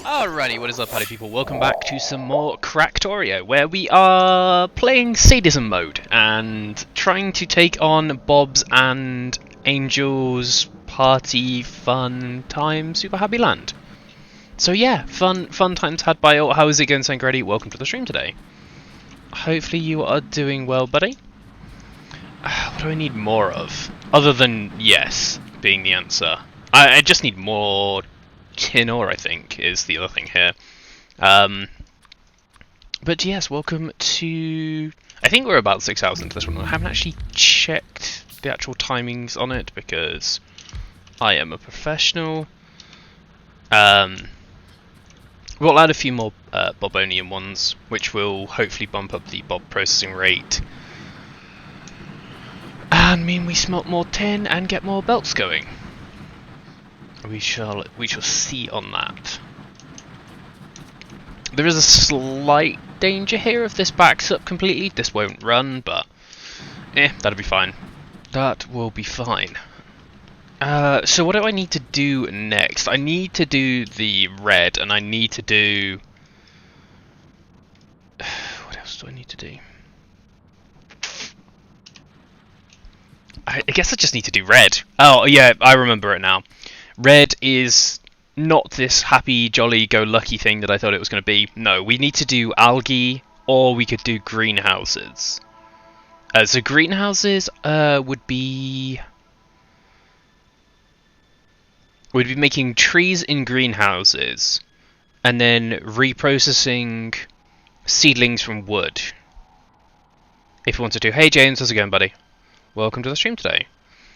Alrighty, what is up, party people? Welcome back to some more Cracktorio, where we are playing sadism mode and trying to take on Bob's and Angel's party fun time Super Happy Land. So yeah, fun times had by all. How is it going, Sangredi? Welcome to the stream today. Hopefully you are doing well, buddy. What do I need more of? Other than yes being the answer. I just need more tin ore, I think, is the other thing here. But yes, welcome to... I think we're about 6 hours into this one. I haven't actually checked the actual timings on it because I am a professional. We'll add a few more Bobonian ones, which will hopefully bump up the Bob processing rate. And mean we smelt more tin and get more belts going. We shall see on that. There is a slight danger here if this backs up completely. This won't run, but that'll be fine. That will be fine. So what do I need to do next? I need to do the red, and I need to do... What else do I need to do? I guess I just need to do red. Oh yeah, I remember it now. Red is not this happy, jolly, go lucky thing that I thought it was going to be. No, we need to do algae, or we could do greenhouses. So greenhouses would be... We'd be making trees in greenhouses, and then reprocessing seedlings from wood. If we want to do... Hey James, how's it going, buddy? Welcome to the stream today.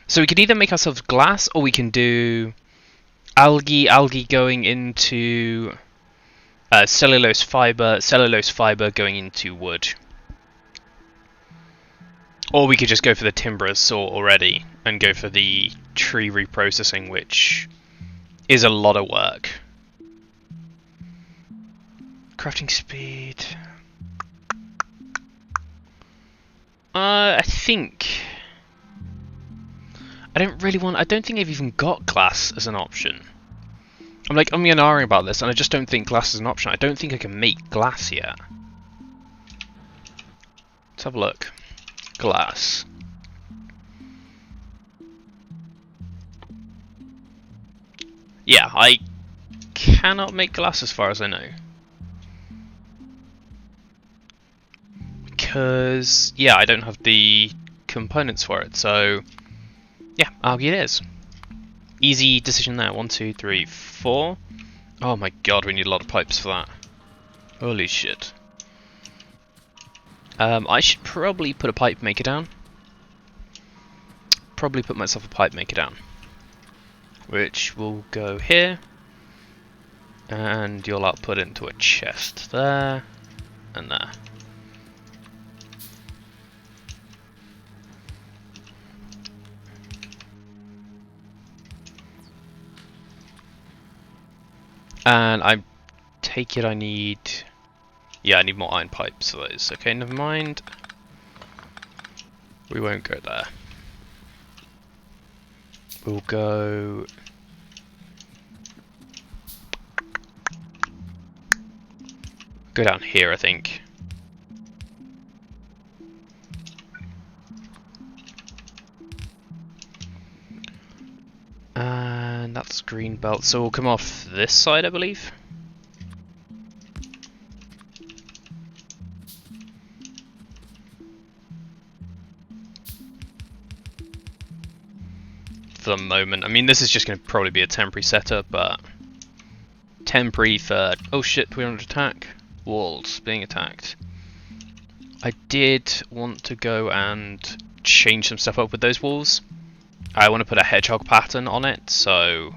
So we could either make ourselves glass, or we can do... algae going into cellulose fiber going into wood. Or we could just go for the timber saw already and go for the tree reprocessing, which is a lot of work. Crafting speed. I think... I don't think I've even got glass as an option. I'm umming about this, and I just don't think glass is an option. I don't think I can make glass yet. Let's have a look. Glass. Yeah, I cannot make glass as far as I know. Because, yeah, I don't have the components for it, so... Yeah, algae it is. Easy decision there. 1, 2, 3, 4. Oh my god, we need a lot of pipes for that. Holy shit. I should probably put a pipe maker down. Probably put myself a pipe maker down. Which will go here. And you'll output into a chest there. And there. And I take it I need... Yeah, I need more iron pipes for those. Okay, never mind. We won't go there. We'll go... Go down here, I think. And that's green belt, so we'll come off this side, I believe. For the moment. I mean, this is just going to probably be a temporary setup, but... Temporary for... Oh shit, we're under attack. Walls being attacked. I did want to go and change some stuff up with those walls. I want to put a hedgehog pattern on it, so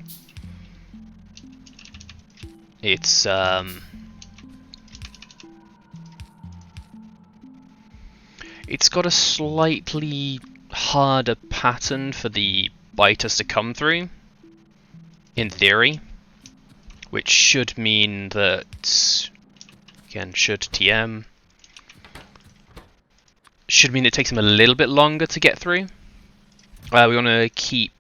it's got a slightly harder pattern for the biters to come through, in theory, which should mean that, again, should TM, should mean it takes them a little bit longer to get through. We want to keep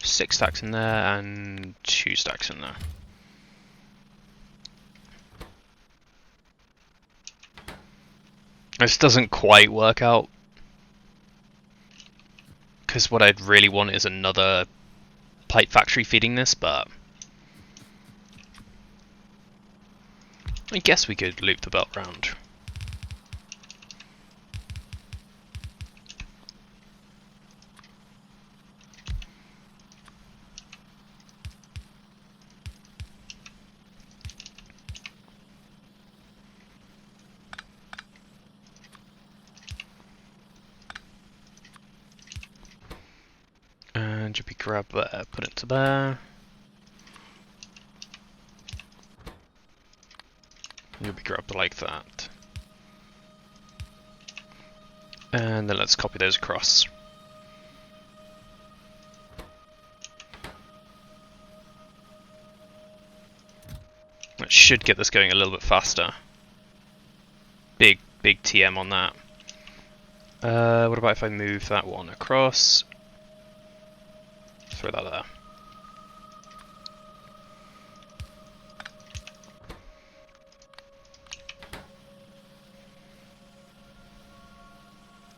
6 stacks in there and 2 stacks in there. This doesn't quite work out, because what I'd really want is another pipe factory feeding this, but I guess we could loop the belt round. And you grab there, put it to there. You'll be grabbed like that. And then let's copy those across. That should get this going a little bit faster. Big TM on that. What about if I move that one across? Throw that there.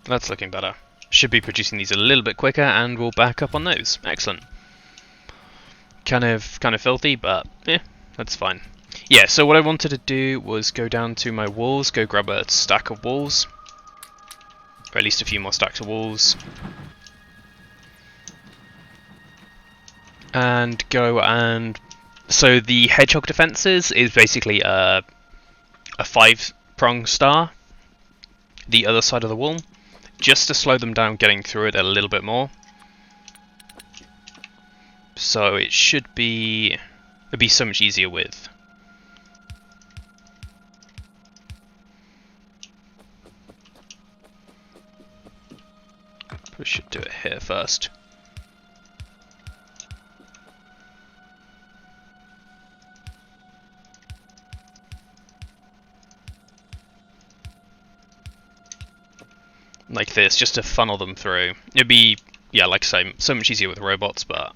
That's looking better. Should be producing these a little bit quicker, and we'll back up on those. Excellent. Kind of filthy, but yeah, that's fine. Yeah, so what I wanted to do was go down to my walls, go grab a stack of walls, or at least a few more stacks of walls, and go and... So the hedgehog defenses is basically a 5-prong star, the other side of the wall, just to slow them down getting through it a little bit more. So it should be... it'd be so much easier with. We should do it here first. Like this, just to funnel them through. It'd be, yeah, like I say, so much easier with robots, but...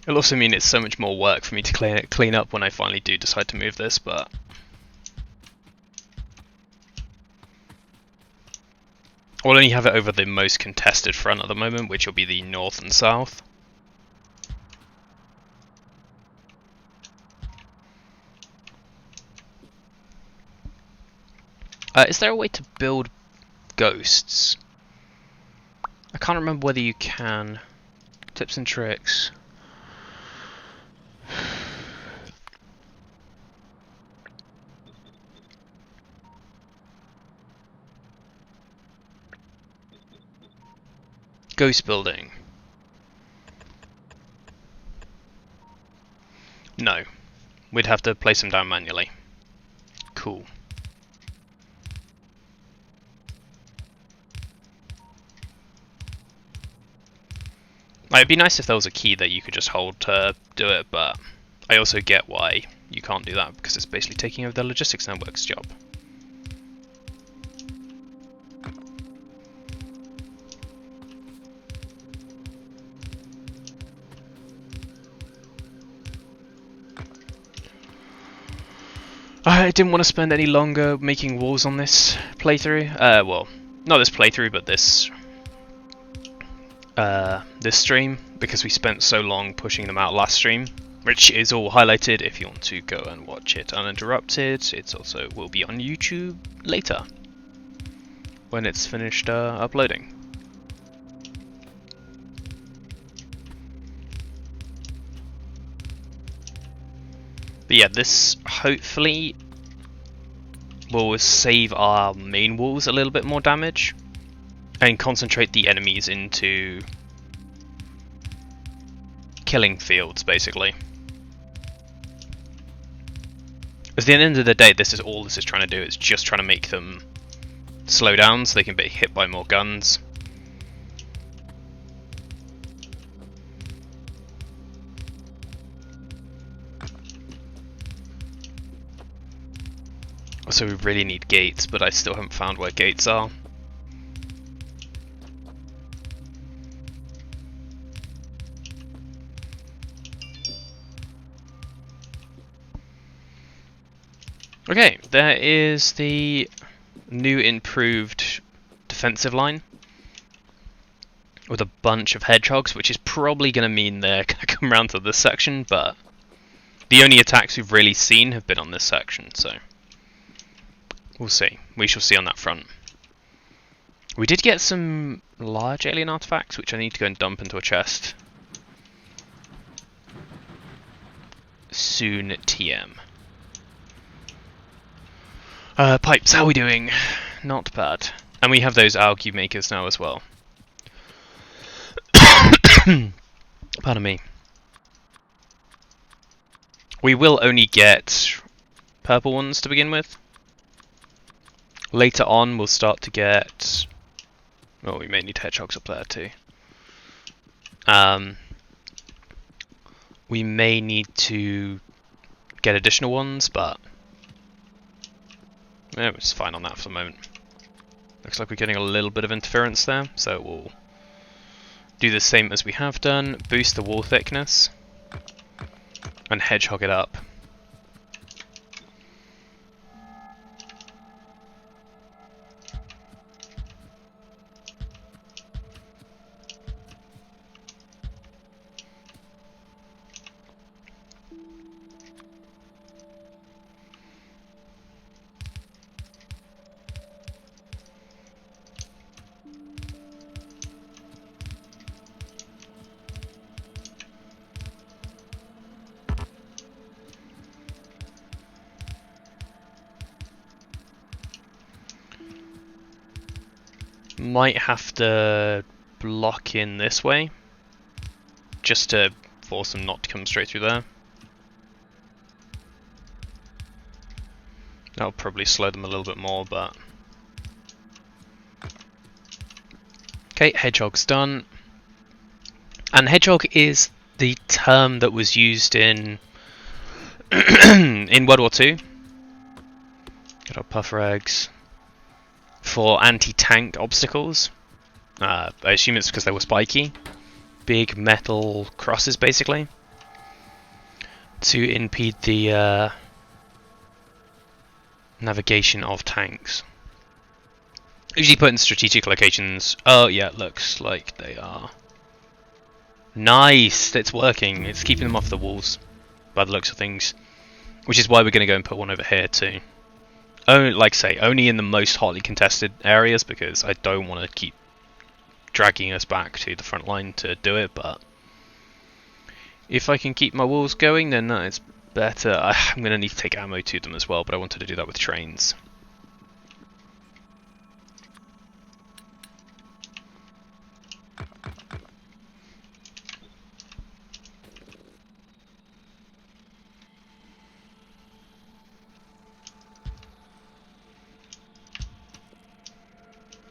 It'll also mean it's so much more work for me to clean up when I finally do decide to move this, but... I'll only have it over the most contested front at the moment, which will be the north and south. Is there a way to build ghosts? I can't remember whether you can. Tips and tricks. Ghost building. No. We'd have to place them down manually. Cool. It'd be nice if there was a key that you could just hold to do it, but I also get why you can't do that, because it's basically taking over the logistics network's job. I didn't want to spend any longer making walls on this playthrough. Well, not this playthrough, but this stream, because we spent so long pushing them out last stream, which is all highlighted if you want to go and watch it uninterrupted. It also will be on YouTube later, when it's finished uploading. But yeah, this hopefully will save our main walls a little bit more damage, and concentrate the enemies into killing fields, basically. At the end of the day, this is all this is trying to do. It's just trying to make them slow down so they can be hit by more guns. So we really need gates, but I still haven't found where gates are. Okay, there is the new improved defensive line with a bunch of hedgehogs, which is probably going to mean they're going to come around to this section, but the only attacks we've really seen have been on this section, so we'll see. We shall see on that front. We did get some large alien artifacts, which I need to go and dump into a chest. Soon TM. Pipes, how are we doing? Not bad. And we have those algae makers now as well. Pardon me. We will only get purple ones to begin with. Later on we'll start to get... Oh, we may need hedgehogs up there too. We may need to get additional ones, but it's fine on that for the moment. Looks like we're getting a little bit of interference there, so we'll do the same as we have done, boost the wall thickness, and hedgehog it up. Might have to block in this way, just to force them not to come straight through there. That'll probably slow them a little bit more, but... Okay, hedgehog's done. And hedgehog is the term that was used in in World War II. Get our puffer eggs. For anti-tank obstacles. I assume it's because they were spiky. Big metal crosses, basically. To impede the navigation of tanks. Usually put in strategic locations. Oh yeah, it looks like they are. Nice! It's working. It's keeping them off the walls, by the looks of things. Which is why we're going to go and put one over here too. Like I say, only in the most hotly contested areas, because I don't want to keep dragging us back to the front line to do it, but if I can keep my walls going, then that is better. I'm going to need to take ammo to them as well, but I wanted to do that with trains.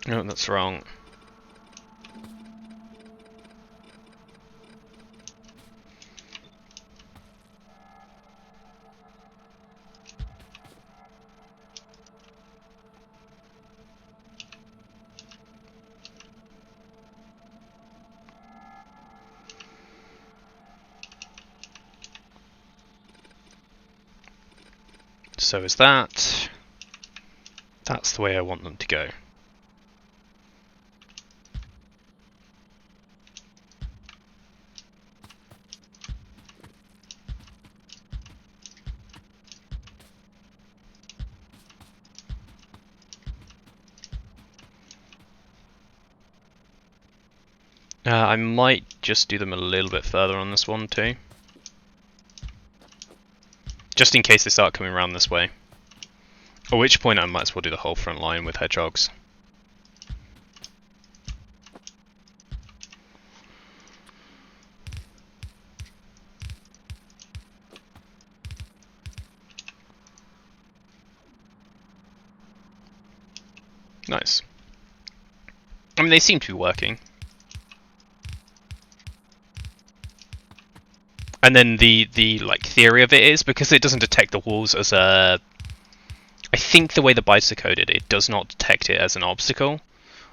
No, that's wrong. So is that. That's the way I want them to go. I might just do them a little bit further on this one too. Just in case they start coming around this way. At which point I might as well do the whole front line with hedgehogs. Nice. I mean, they seem to be working. And then the like theory of it is because it doesn't detect the walls as a... I think the way the bites are coded, it does not detect it as an obstacle.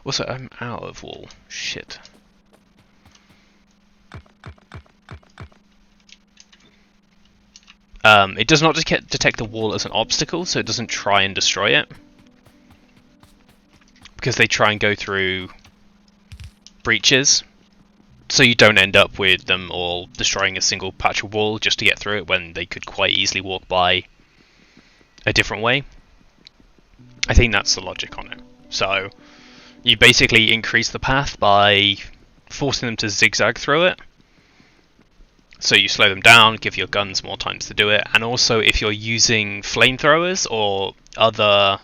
Also, I'm out of wool. Shit. It does not detect the wall as an obstacle, so it doesn't try and destroy it. Because they try and go through breaches, so you don't end up with them all destroying a single patch of wall just to get through it when they could quite easily walk by a different way. I think that's the logic on it. So you basically increase the path by forcing them to zigzag through it. So you slow them down, give your guns more times to do it, and also if you're using flamethrowers or other...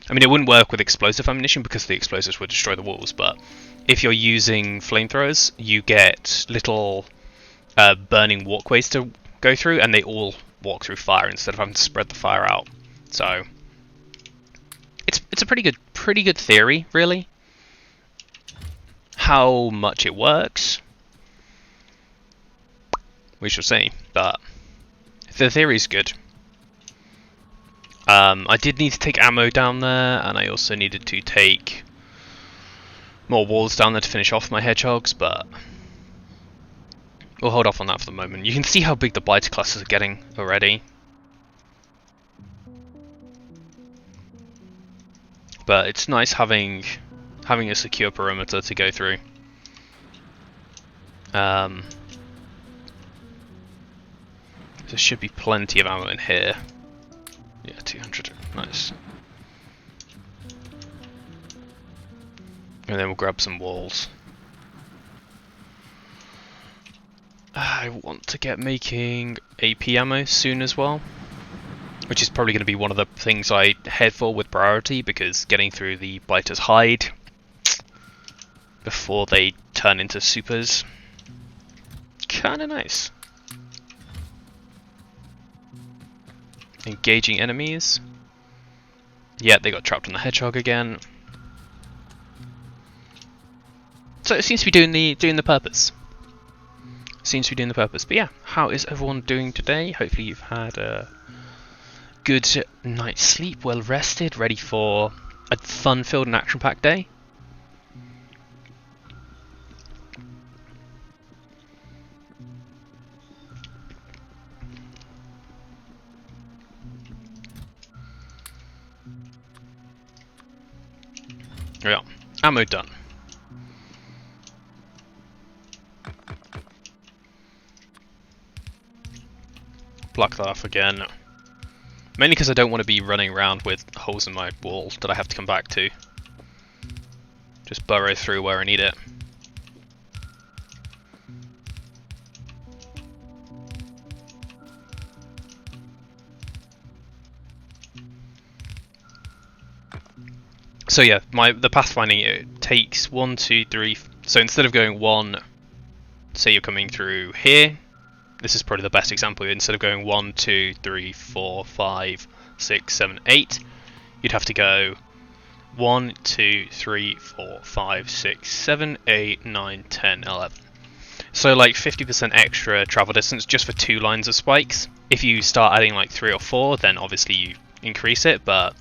I mean, it wouldn't work with explosive ammunition because the explosives would destroy the walls, but if you're using flamethrowers, you get little burning walkways to go through, and they all walk through fire instead of having to spread the fire out. So it's a pretty good theory, really. How much it works, we shall see, but the theory's good. I did need to take ammo down there, and I also needed to take more walls down there to finish off my hedgehogs, but we'll hold off on that for the moment. You can see how big the biter clusters are getting already. But it's nice having a secure perimeter to go through. There should be plenty of ammo in here. Yeah, 200. Nice. And then we'll grab some walls. I want to get making AP ammo soon as well, which is probably going to be one of the things I head for with priority, because getting through the biter's hide before they turn into supers, kinda nice. Engaging enemies. Yeah, they got trapped on the hedgehog again. So it seems to be doing the purpose. Seems to be doing the purpose. But yeah, how is everyone doing today? Hopefully you've had a good night's sleep, well rested, ready for a fun-filled and action-packed day. Yeah, ammo done. Block that off again. Mainly because I don't want to be running around with holes in my wall that I have to come back to. Just burrow through where I need it. So yeah, the pathfinding, it takes 1, 2, 3. So instead of going 1, say you're coming through here. This is probably the best example. Instead of going 1, 2, 3, 4, 5, 6, 7, 8, you'd have to go 1, 2, 3, 4, 5, 6, 7, 8, 9, 10, 11. So like 50% extra travel distance just for 2 lines of spikes. If you start adding like 3 or 4, then obviously you increase it, but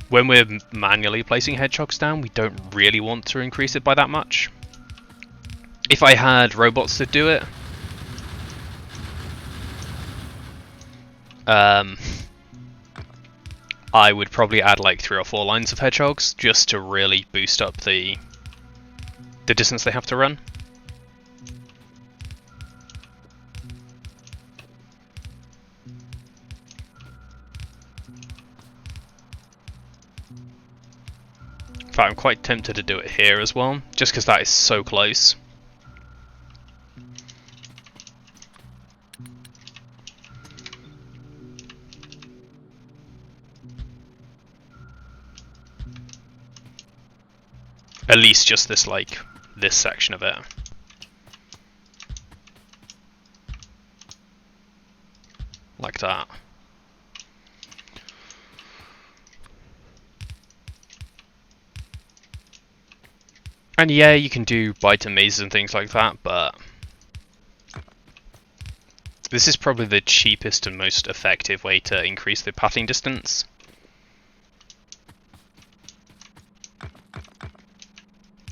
when we're manually placing hedgehogs down, we don't really want to increase it by that much. If I had robots to do it, I would probably add like 3 or 4 lines of hedgehogs just to really boost up the distance they have to run. In fact, I'm quite tempted to do it here as well, just because that is so close. At least just this section of it. Like that. And yeah, you can do biter mazes and things like that, but this is probably the cheapest and most effective way to increase the pathing distance.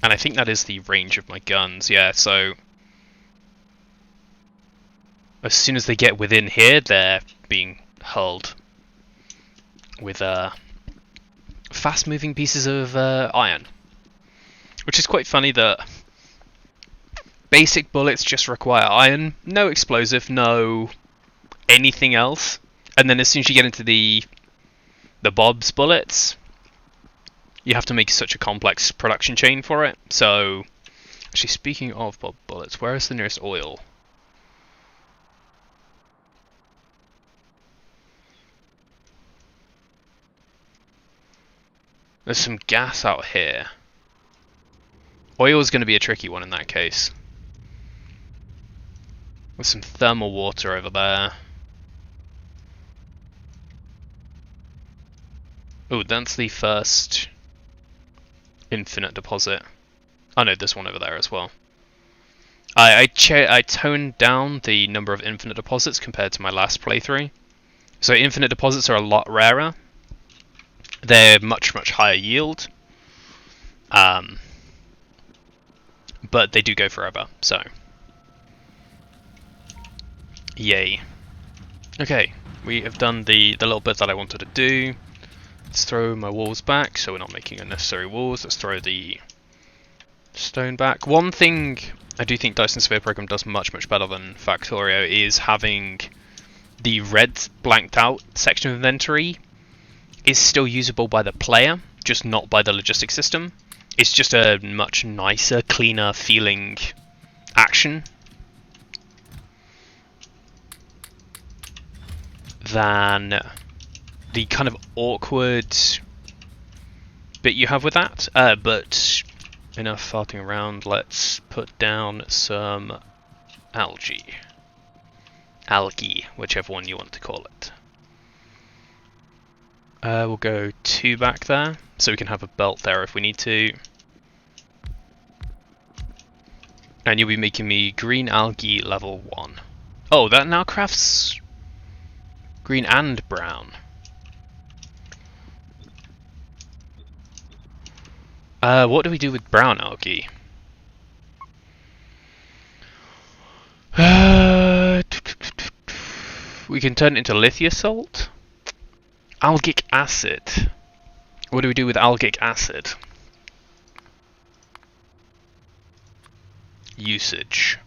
And I think that is the range of my guns, yeah, so as soon as they get within here, they're being hurled with fast-moving pieces of iron. Which is quite funny that basic bullets just require iron, no explosive, no anything else. And then as soon as you get into the Bob's bullets, you have to make such a complex production chain for it. So, actually, speaking of Bob bullets, where is the nearest oil? There's some gas out here. Oil is going to be a tricky one in that case. There's some thermal water over there. Oh, that's the first infinite deposit. Oh no, there's one over there as well. I toned down the number of infinite deposits compared to my last playthrough. So infinite deposits are a lot rarer. They're much higher yield. But they do go forever, so. Yay. Okay, we have done the little bit that I wanted to do. Let's throw my walls back, so we're not making unnecessary walls. Let's throw the stone back. One thing I do think Dyson Sphere Program does much better than Factorio is having the red blanked out section of inventory is still usable by the player, just not by the logistics system. It's just a much nicer, cleaner feeling action than the kind of awkward bit you have with that. But enough farting around, let's put down some algae, whichever one you want to call it. We'll go 2 back there, so we can have a belt there if we need to. And you'll be making me green algae level 1. Oh, that now crafts green and brown. What do we do with brown algae? We can turn it into lithiosalt. Algic acid. What do we do with algic acid? Usage.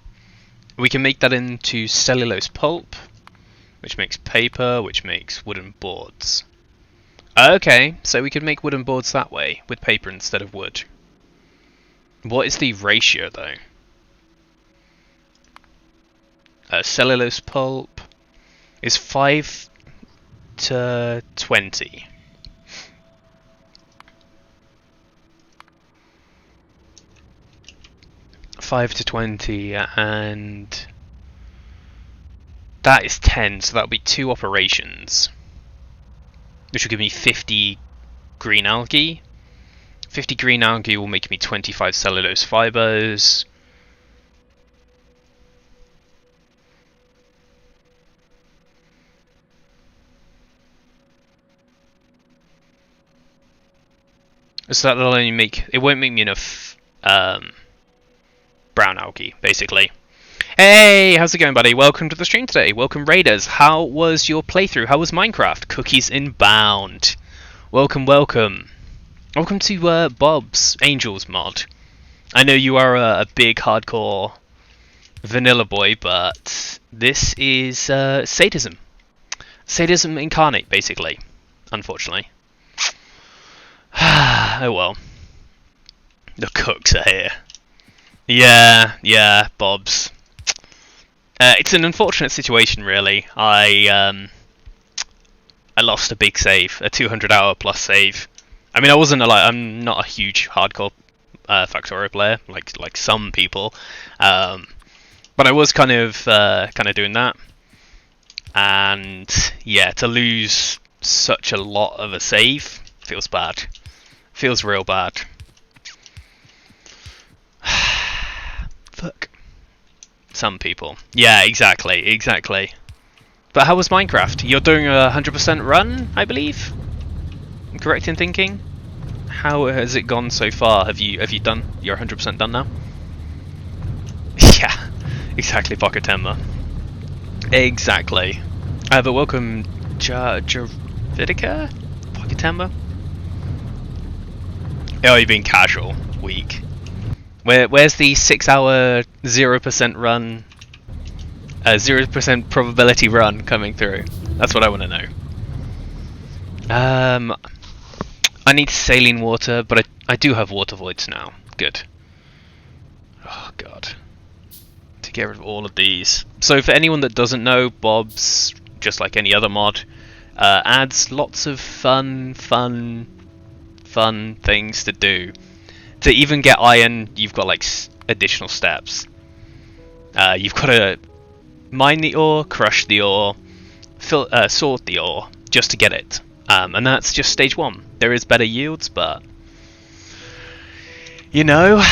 We can make that into cellulose pulp, which makes paper, which makes wooden boards. Okay, so we can make wooden boards that way, with paper instead of wood. What is the ratio, though? Cellulose pulp is 5 to 20. And that is 10, so that'll be 2 operations, which will give me 50 green algae. 50 green algae will make me 25 cellulose fibers. So that'll only make, it won't make me enough brown algae, basically. Hey, how's it going, buddy? Welcome to the stream today. Welcome, Raiders. How was your playthrough? How was Minecraft? Cookies inbound. Welcome, welcome. Welcome to Bob's Angels mod. I know you are a big hardcore vanilla boy, but this is sadism. Sadism incarnate, basically. Unfortunately. Oh well. The cooks are here. Yeah, Bob's. It's an unfortunate situation, really. I lost a big save, a 200-hour plus save. I mean, I'm not a huge hardcore Factorio player, like some people, but I was kind of doing that, and yeah, to lose such a lot of a save feels bad. Feels real bad. Fuck. Some people. Yeah, exactly. But how was Minecraft? You're doing a 100% run, I believe? I'm correct in thinking? How has it gone so far? Have you done? You're 100% done now? Yeah, exactly, Pocket Timber. Exactly. But welcome, Javidica? Pocket Timber? Oh, you've been casual. Weak. Where's the 6 hour 0% run? 0% probability run coming through? That's what I want to know. I need saline water, but I do have water voids now. Good. Oh god. To get rid of all of these. So for anyone that doesn't know, Bob's, just like any other mod, adds lots of fun things to do. To even get iron, you've got like additional steps. You've got to mine the ore, crush the ore, sort the ore, just to get it. And that's just stage 1. There is better yields, but you know,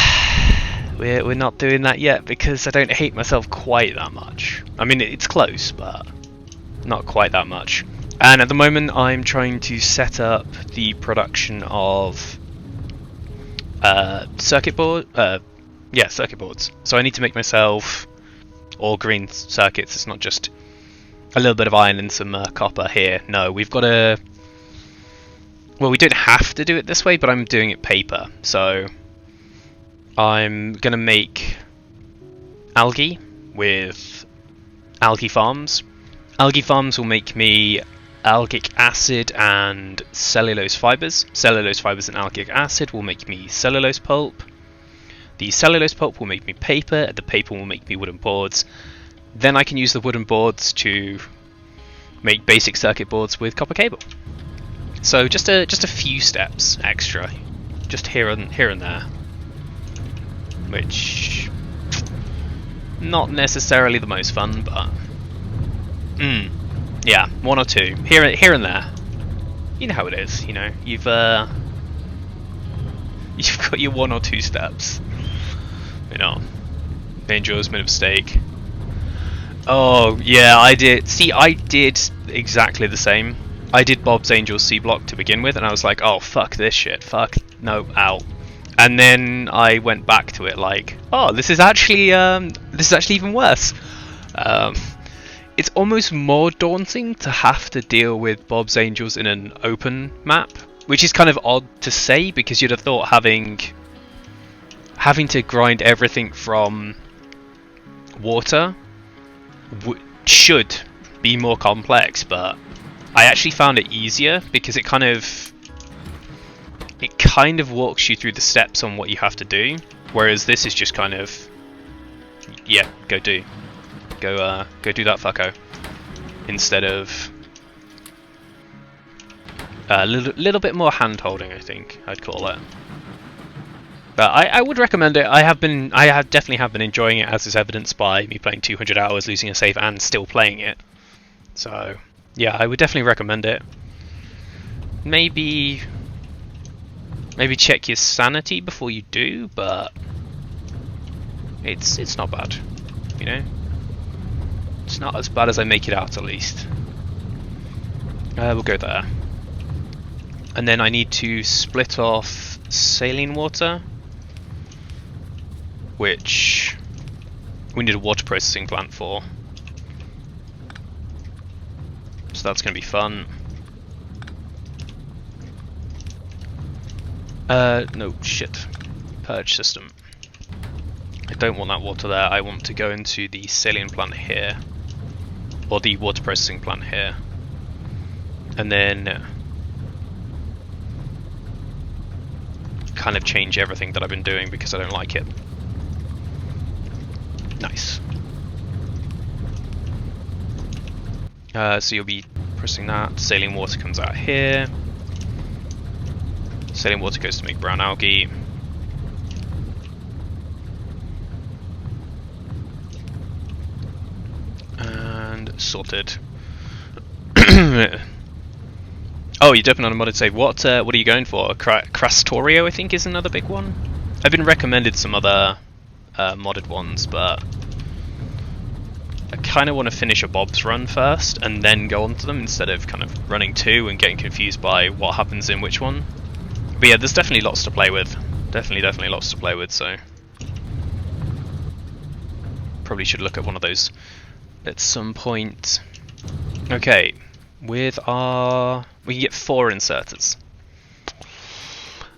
we're not doing that yet because I don't hate myself quite that much. I mean, it's close, but not quite that much. And at the moment, I'm trying to set up the production of circuit boards. So I need to make myself all green circuits. It's not just a little bit of iron and some copper here. No, we've got to. Well, we don't have to do it this way, but I'm doing it paper. So I'm gonna make algae with algae farms. Algae farms will make me algic acid and cellulose fibers. Cellulose fibers and algic acid will make me cellulose pulp. The cellulose pulp will make me paper, and the paper will make me wooden boards. Then I can use the wooden boards to make basic circuit boards with copper cable. So just a few steps extra, just here and there, which not necessarily the most fun, but yeah, 1 or 2 here and there. You know how it is. You know, you've got your 1 or 2 steps. You know, Angel's made a mistake. Oh yeah, I did. See, I did exactly the same. I did Bob's Angels C block to begin with, and I was like, oh fuck this shit, fuck no, out. And then I went back to it like, oh, this is actually even worse. It's almost more daunting to have to deal with Bob's Angels in an open map, which is kind of odd to say because you'd have thought having to grind everything from water should be more complex, but I actually found it easier because it kind of walks you through the steps on what you have to do, whereas this is just kind of, yeah, go do that, fucko, instead of a little bit more hand holding, I think I'd call it. But I would recommend it. I definitely have been enjoying it, as is evidenced by me playing 200 hours, losing a save, and still playing it. So yeah, I would definitely recommend it. Maybe check your sanity before you do, but it's not bad, you know. It's not as bad as I make it out, at least. We'll go there, and then I need to split off saline water, which we need a water processing plant for. So that's going to be fun. No, shit. Purge system. I don't want that water there. I want to go into the saline plant here. Or the water processing plant here. And then kind of change everything that I've been doing because I don't like it. Nice. So you'll be pressing that. Saline water comes out here. Saline water goes to make brown algae. And sorted. Oh, you're dipping on a modded save. What are you going for? Crastorio, I think, is another big one. I've been recommended some other modded ones, but I kind of want to finish a Bob's run first and then go on to them instead of kind of running 2 and getting confused by what happens in which one. But yeah, there's definitely lots to play with. Definitely lots to play with, so... Probably should look at one of those at some point. Okay, with our... We can get 4 inserters.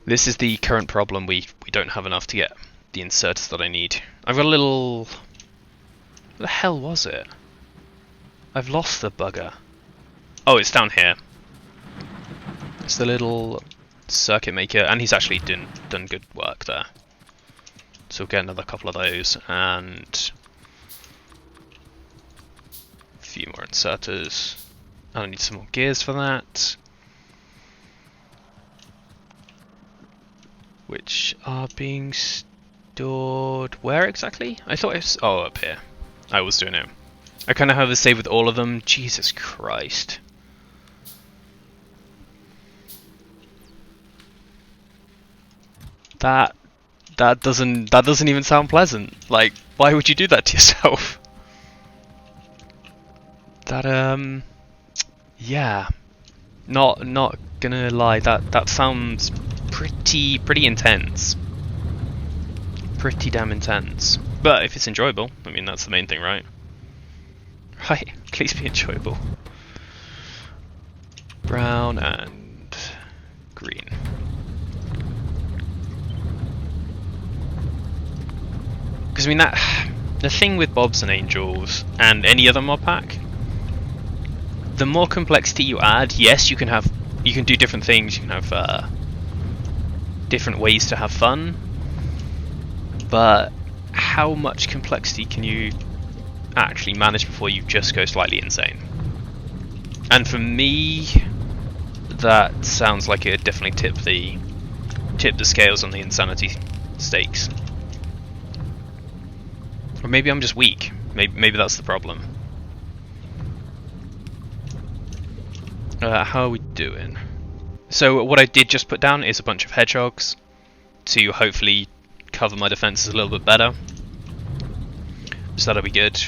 This is the current problem, we don't have enough to get the inserters that I need. I've got a little... What the hell was it? I've lost the bugger. Oh, it's down here. It's the little circuit maker, and he's actually done good work there. So we'll get another couple of those, and a few more inserters. And I need some more gears for that, which are being stored where exactly? I thought it was up here. I was doing it. I kind of have a save with all of them. Jesus Christ. That doesn't even sound pleasant. Like, why would you do that to yourself? That yeah. Not gonna lie, that sounds pretty intense. Pretty damn intense. But if it's enjoyable, I mean that's the main thing, right? Right, please be enjoyable. Brown and green. Because I mean the thing with Bobs and Angels and any other mod pack, the more complexity you add, yes, you can do different things, you can have different ways to have fun, but how much complexity can you actually manage before you just go slightly insane? And for me, that sounds like it definitely tip the scales on the insanity stakes. Or maybe I'm just weak. Maybe that's the problem. How are we doing? So what I did just put down is a bunch of hedgehogs to hopefully cover my defenses a little bit better. So that'll be good.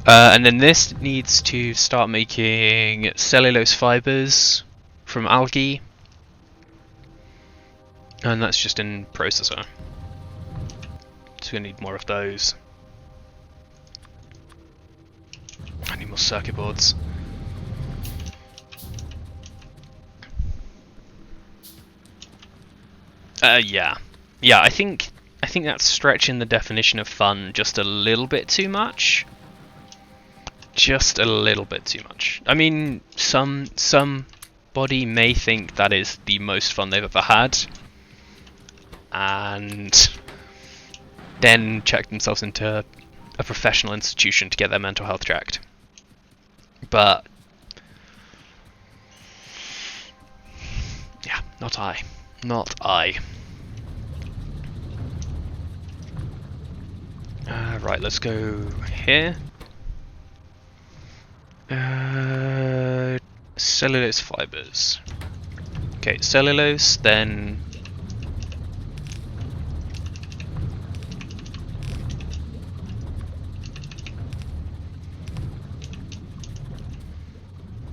And then this needs to start making cellulose fibers from algae. And that's just in processor. So we need more of those. I need more circuit boards. Yeah, I think that's stretching the definition of fun just a little bit too much. Just a little bit too much. I mean, somebody may think that is the most fun they've ever had, and then check themselves into a professional institution to get their mental health checked. But yeah, not I. Not I. Right, let's go here. Cellulose fibers. Okay, cellulose, then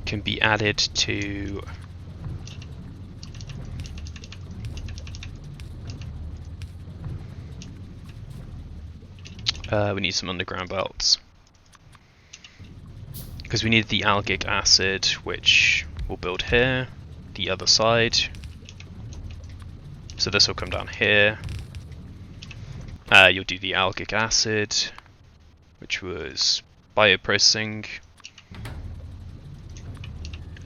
can be added to we need some underground belts because we need the algic acid, which we'll build here, the other side. So this will come down here. You'll do the algic acid, which was bioprocessing,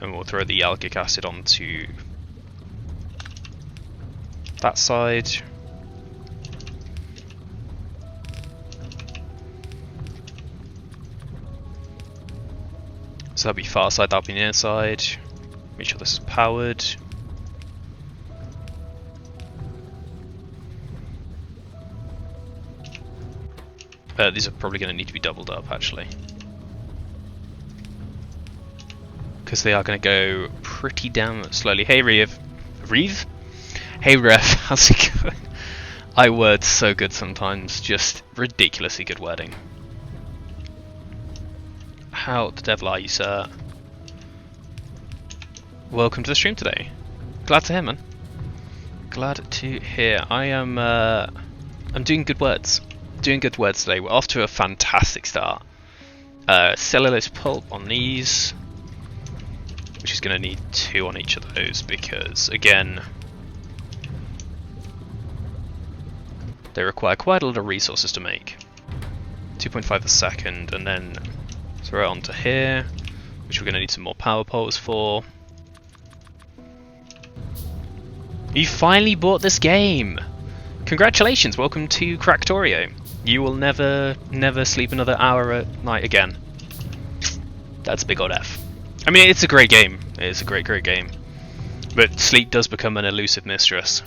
and we'll throw the algic acid onto that side. So that'll be far side, that'll be near side. Make sure this is powered. These are probably going to need to be doubled up actually, because they are going to go pretty damn slowly. Hey Reeve? Hey Rev, how's it going? I word so good sometimes, just ridiculously good wording. How the devil are you, sir? Welcome to the stream today. Glad to hear, man. Glad to hear. I'm doing good words. Doing good words today. We're off to a fantastic start. Cellulose pulp on these, which is going to need 2 on each of those because, again, they require quite a lot of resources to make. 2.5 a second, and then throw it onto here, which we're going to need some more power poles for. You finally bought this game! Congratulations, welcome to Cracktorio. You will never sleep another hour at night again. That's a big old F. I mean, it's a great game. It's a great game. But sleep does become an elusive mistress.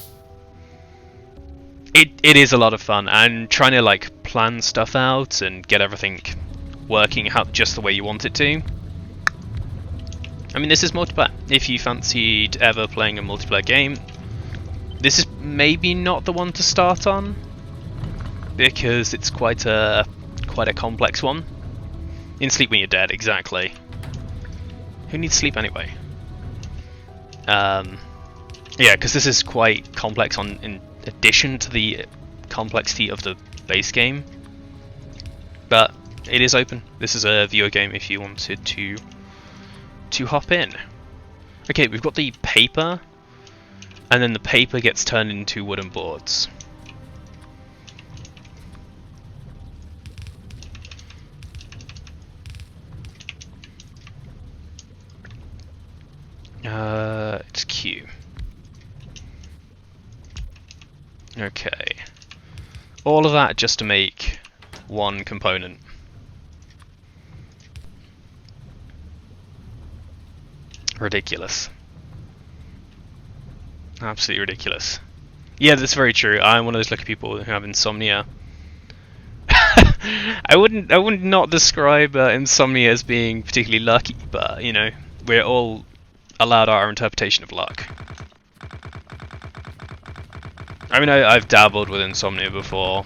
It is a lot of fun, and trying to like plan stuff out and get everything working out just the way you want it to. I mean, this is multiplayer. If you fancied ever playing a multiplayer game, this is maybe not the one to start on, because it's quite a complex one. In Sleep When You're Dead, exactly. Who needs sleep anyway? Yeah, because this is quite complex in addition to the complexity of the base game. But it is open. This is a viewer game if you wanted to hop in. Okay, we've got the paper, and then the paper gets turned into wooden boards. It's Q. Okay. All of that just to make one component. Ridiculous. Absolutely ridiculous. Yeah, that's very true. I'm one of those lucky people who have insomnia. I wouldn't not describe insomnia as being particularly lucky, but you know, we're all allowed our interpretation of luck. I mean, I've dabbled with insomnia before,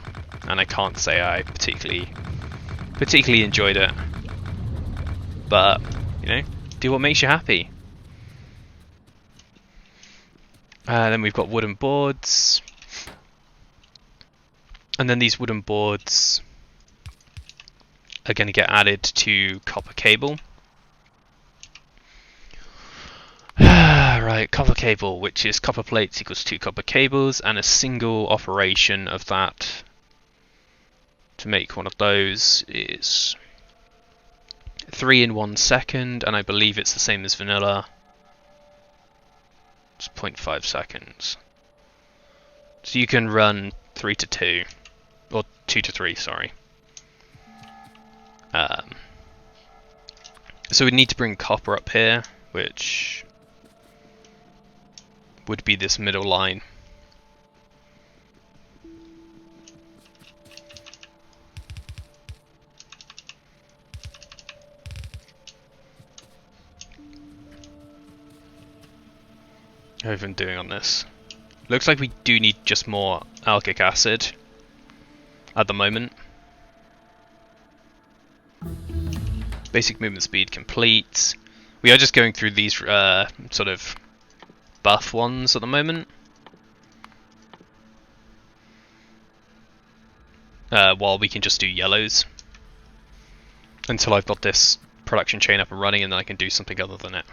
and I can't say I particularly enjoyed it. But you know, do what makes you happy. Then we've got wooden boards, and then these wooden boards are going to get added to copper cable. Right, copper cable, which is copper plates equals 2 copper cables, and a single operation of that to make one of those is 3 in 1 second, and I believe it's the same as vanilla. It's 0.5 seconds. So you can run 3 to 2, or 2 to 3, sorry. So we need to bring copper up here, which would be this middle line. How have we been doing on this? Looks like we do need just more alkic acid at the moment. Basic movement speed complete. We are just going through these sort of buff ones at the moment. While we can just do yellows. Until I've got this production chain up and running, and then I can do something other than it.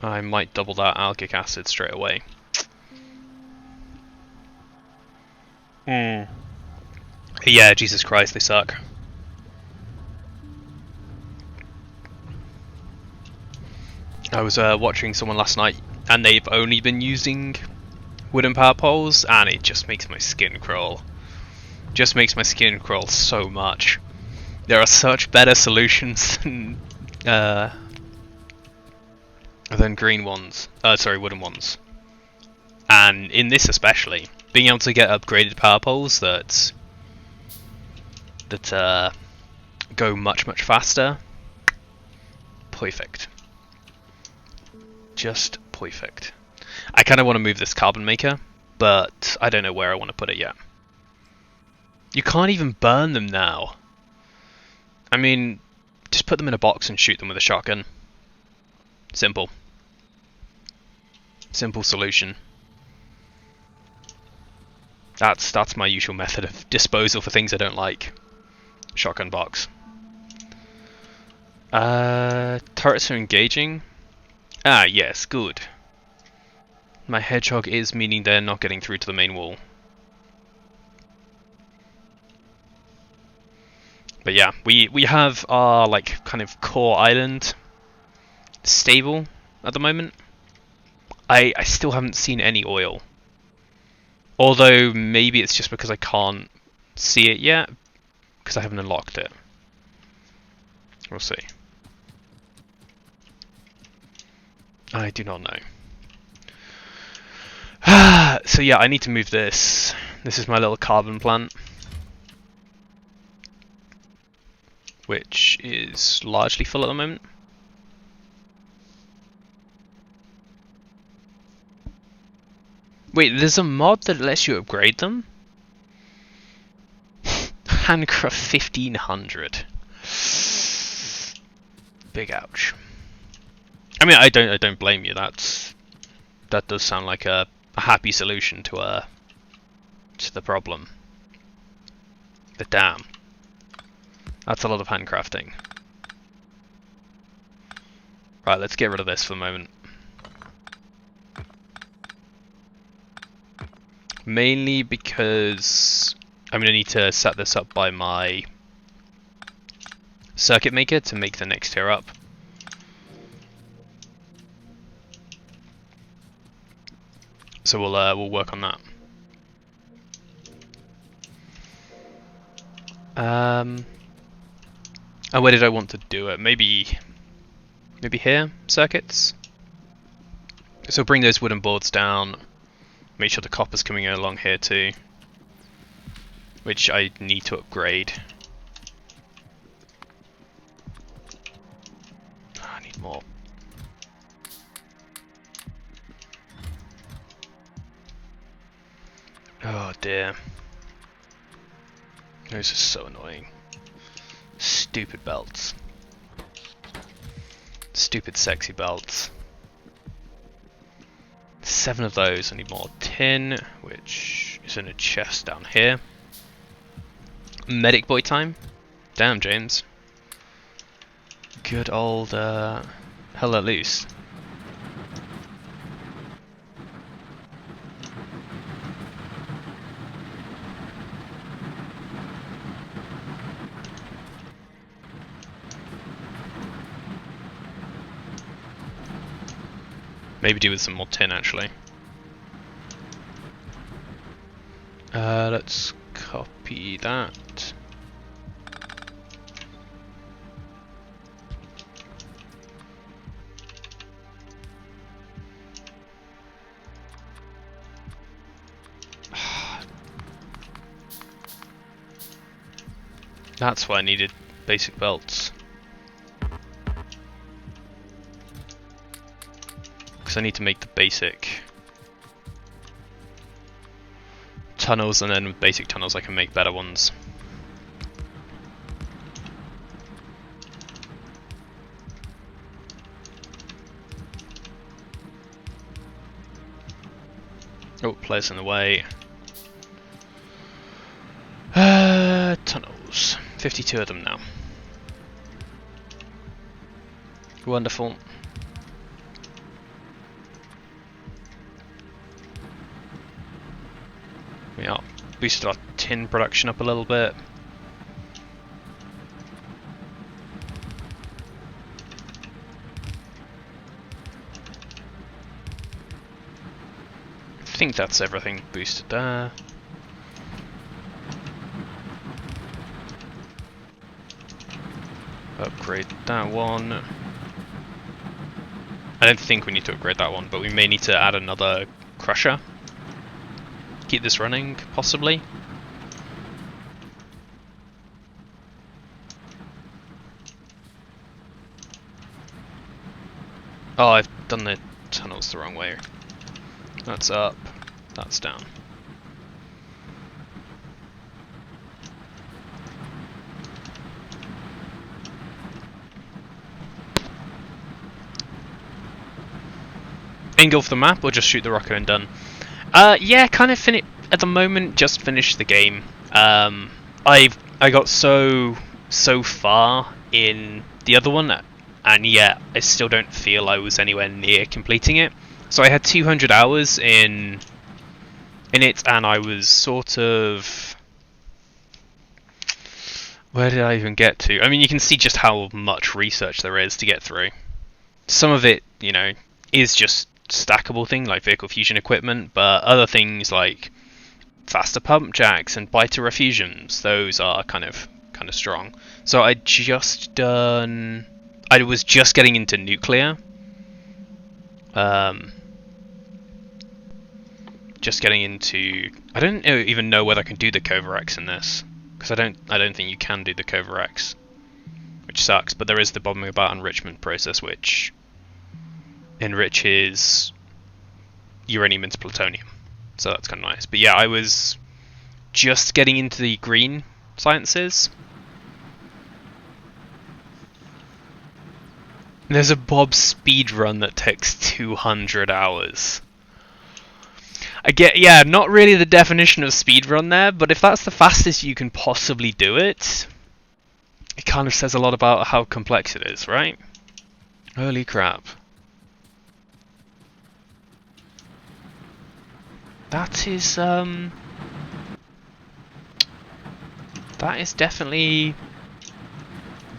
I might double that alkic acid straight away. Yeah, Jesus Christ, they suck. I was watching someone last night, and they've only been using wooden power poles, and it just makes my skin crawl. Just makes my skin crawl so much. There are such better solutions than green ones. Sorry, wooden ones. And in this especially, being able to get upgraded power poles that go much faster. Perfect. Just perfect. I kind of want to move this carbon maker, but I don't know where I want to put it yet. You can't even burn them now. I mean, just put them in a box and shoot them with a shotgun. Simple. Simple solution. That's my usual method of disposal for things I don't like. Shotgun box. Turrets are engaging. Ah, yes, good. My hedgehog is meaning they're not getting through to the main wall. But yeah, we have our like kind of core island stable at the moment. I still haven't seen any oil. Although maybe it's just because I can't see it yet because I haven't unlocked it. We'll see. I do not know. So yeah, I need to move this. This is my little carbon plant, which is largely full at the moment. Wait, there's a mod that lets you upgrade them? Handcraft 1500. Big ouch. I mean, I don't blame you. That does sound like a happy solution to the problem. But damn, that's a lot of handcrafting. Right, let's get rid of this for the moment. Mainly because I'm gonna need to set this up by my circuit maker to make the next tier up. So we'll work on that. And where did I want to do it? Maybe here, circuits. So bring those wooden boards down. Make sure the copper's coming along here too, which I need to upgrade. I need more. Oh dear. Those are so annoying. Stupid belts. Stupid sexy belts. 7 of those. I need more tin, which is in a chest down here. Medic boy time. Damn, James. Good old hell let loose. Maybe do with some more tin, actually. Let's copy that. That's why I needed basic belts. Because I need to make the basic tunnels, and then with basic tunnels I can make better ones. Oh, players in the way. Tunnels. 52 of them now. Wonderful. Yeah, boosted our tin production up a little bit. I think that's everything boosted there. Upgrade that one. I don't think we need to upgrade that one, but we may need to add another crusher. Keep this running, possibly. Oh, I've done the tunnels the wrong way. That's up, that's down. Engulf the map or just shoot the rocket and done? Yeah, kind of at the moment. Just finished the game. I got so far in the other one, and yet I still don't feel I was anywhere near completing it. So I had 200 hours in it, and I was sort of... Where did I even get to? I mean, you can see just how much research there is to get through. Some of it, you know, is just stackable thing like vehicle fusion equipment, but other things like faster pump jacks and biter refusions, those are kind of strong. So I was just getting into nuclear. Just getting into... I don't even know whether I can do the Kovarex in this, because I don't think you can do the Kovarex, which sucks. But there is the bombing about enrichment process, which enriches uranium into plutonium, so that's kind of nice. But yeah, I was just getting into the green sciences. There's a Bob speed run that takes 200 hours. I get, yeah, not really the definition of speedrun there, but if that's the fastest you can possibly do it, it kind of says a lot about how complex it is, right? Holy crap. That is definitely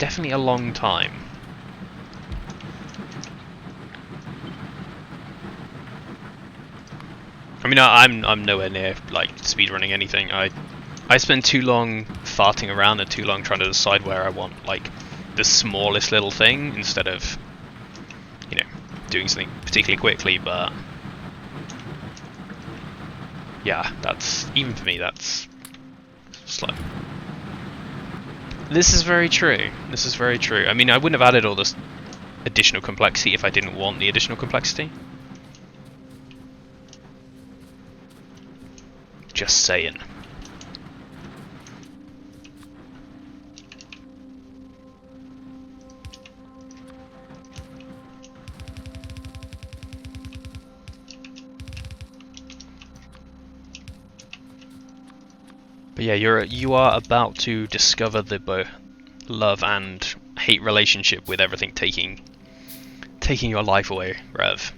a long time. I mean, I'm nowhere near like speedrunning anything. I spend too long farting around and too long trying to decide where I want like the smallest little thing instead of, you know, doing something particularly quickly. But yeah, that's, even for me, that's slow. This is very true. This is very true. I mean, I wouldn't have added all this additional complexity if I didn't want the additional complexity. Just saying. But yeah, you are about to discover the love and hate relationship with everything taking your life away, Rev.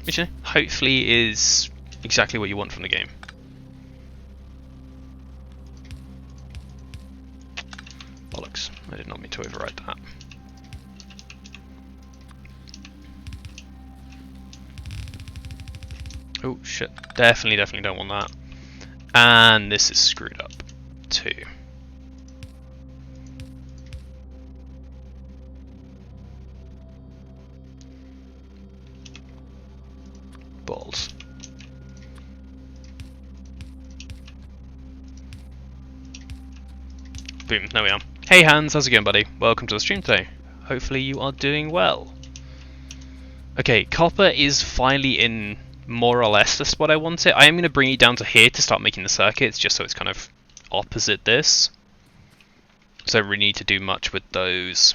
Which hopefully is exactly what you want from the game. Bollocks, I did not mean to override that. Oh shit, definitely don't want that. And this is screwed up too. Balls. Boom, there we are. Hey Hans, how's it going, buddy? Welcome to the stream today. Hopefully you are doing well. Okay, copper is finally in more or less the spot I want it. I am going to bring it down to here to start making the circuits, just so it's kind of opposite this. So I don't really need to do much with those.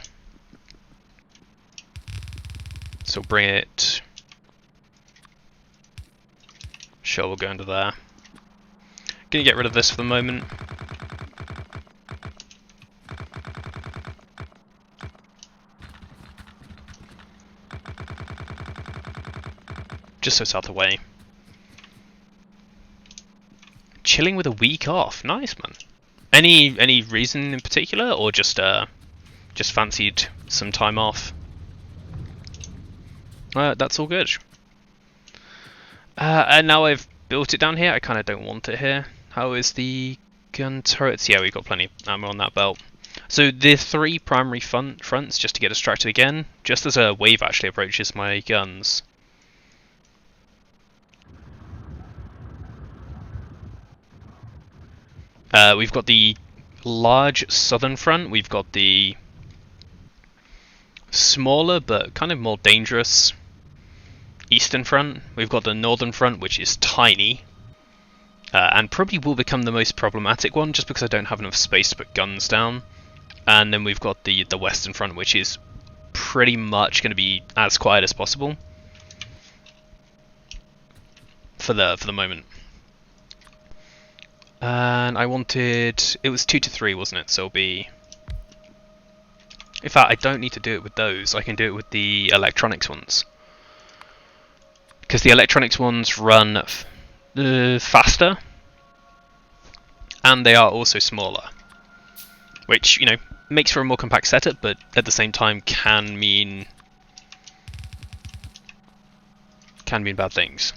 So bring it... Sure, we'll go into there. Gonna get rid of this for the moment. Just so it's out of the way. Chilling with a week off, nice man. Any reason in particular, or just fancied some time off? That's all good. And now I've built it down here, I kind of don't want it here. How is the gun turrets? Yeah, we've got plenty of ammo on that belt. So the 3 primary fronts, just to get distracted again, just as a wave actually approaches my guns. We've got the large southern front, we've got the smaller but kind of more dangerous eastern front, we've got the northern front, which is tiny, and probably will become the most problematic one just because I don't have enough space to put guns down. And then we've got the western front, which is pretty much going to be as quiet as possible. for the moment. And I wanted, it was 2 to 3, wasn't it? So it'll be. In fact, I don't need to do it with those. I can do it with the electronics ones, because the electronics ones run faster, and they are also smaller, which, you know, makes for a more compact setup, but at the same time can mean bad things.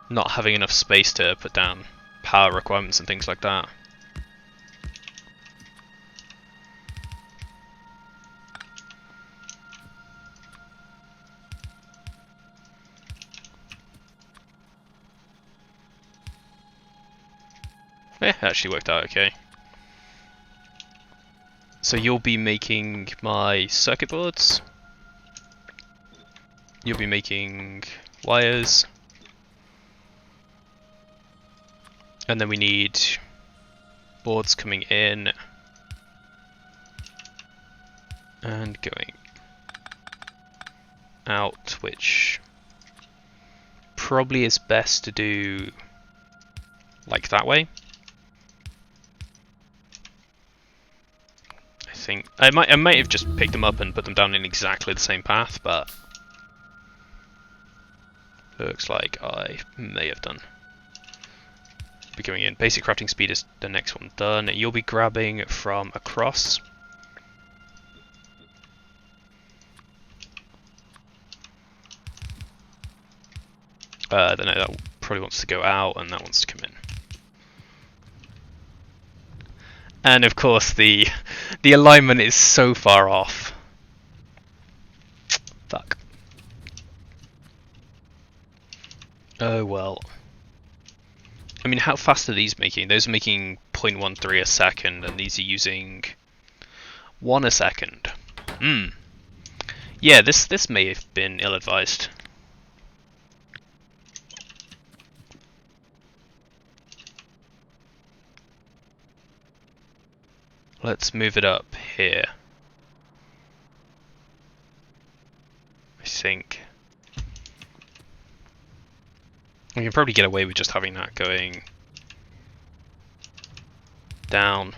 Not having enough space to put down power requirements and things like that. Yeah, it actually worked out okay. So you'll be making my circuit boards. You'll be making wires. And then we need boards coming in and going out, which probably is best to do like that way. I think I might have just picked them up and put them down in exactly the same path, but looks like I may have done. Be going in. Basic crafting speed is the next one done. You'll be grabbing from across. Then that probably wants to go out, and that wants to come in. And of course, the alignment is so far off. Fuck. Oh well. I mean, how fast are these making? Those are making 0.13 a second, and these are using 1 a second. Yeah, this may have been ill-advised. Let's move it up here. I think we can probably get away with just having that going down.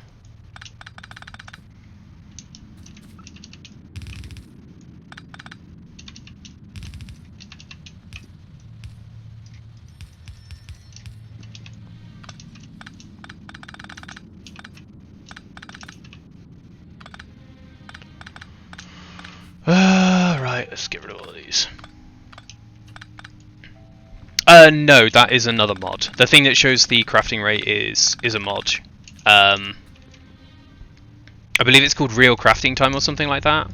Right, let's get rid of all of these. No, that is another mod. The thing that shows the crafting rate is a mod. I believe it's called real crafting time or something like that,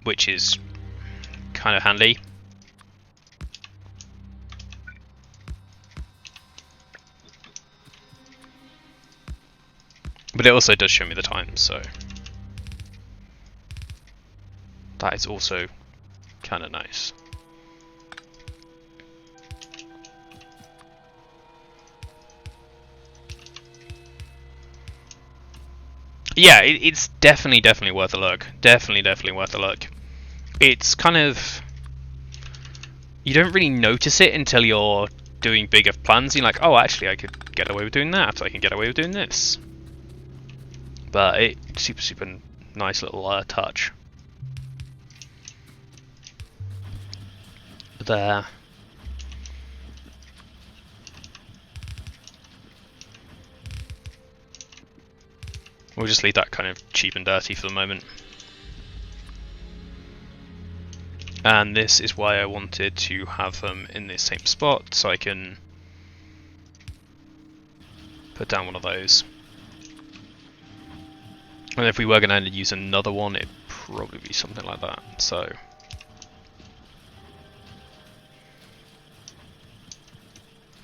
which is kind of handy. But it also does show me the time, so that is also kind of nice. Yeah, it's definitely worth a look. Definitely worth a look. It's kind of, you don't really notice it until you're doing bigger plans. You're like, oh, actually, I could get away with doing that. I can get away with doing this. But it's super nice little touch. There. We'll just leave that kind of cheap and dirty for the moment. And this is why I wanted to have them in the same spot, so I can put down one of those. And if we were going to use another one, it'd probably be something like that. So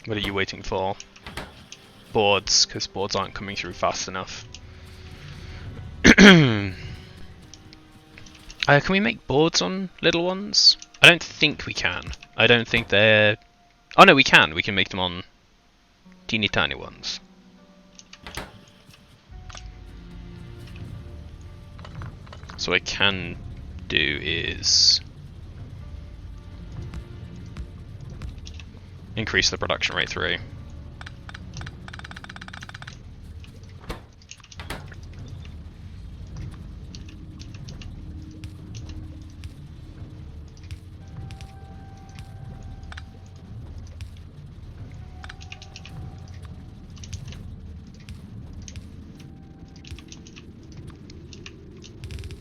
what are you waiting for? Boards, because boards aren't coming through fast enough. Can we make boards on little ones? I don't think we can. I don't think they're... Oh no, we can. We can make them on teeny tiny ones. So what I can do is increase the production rate through.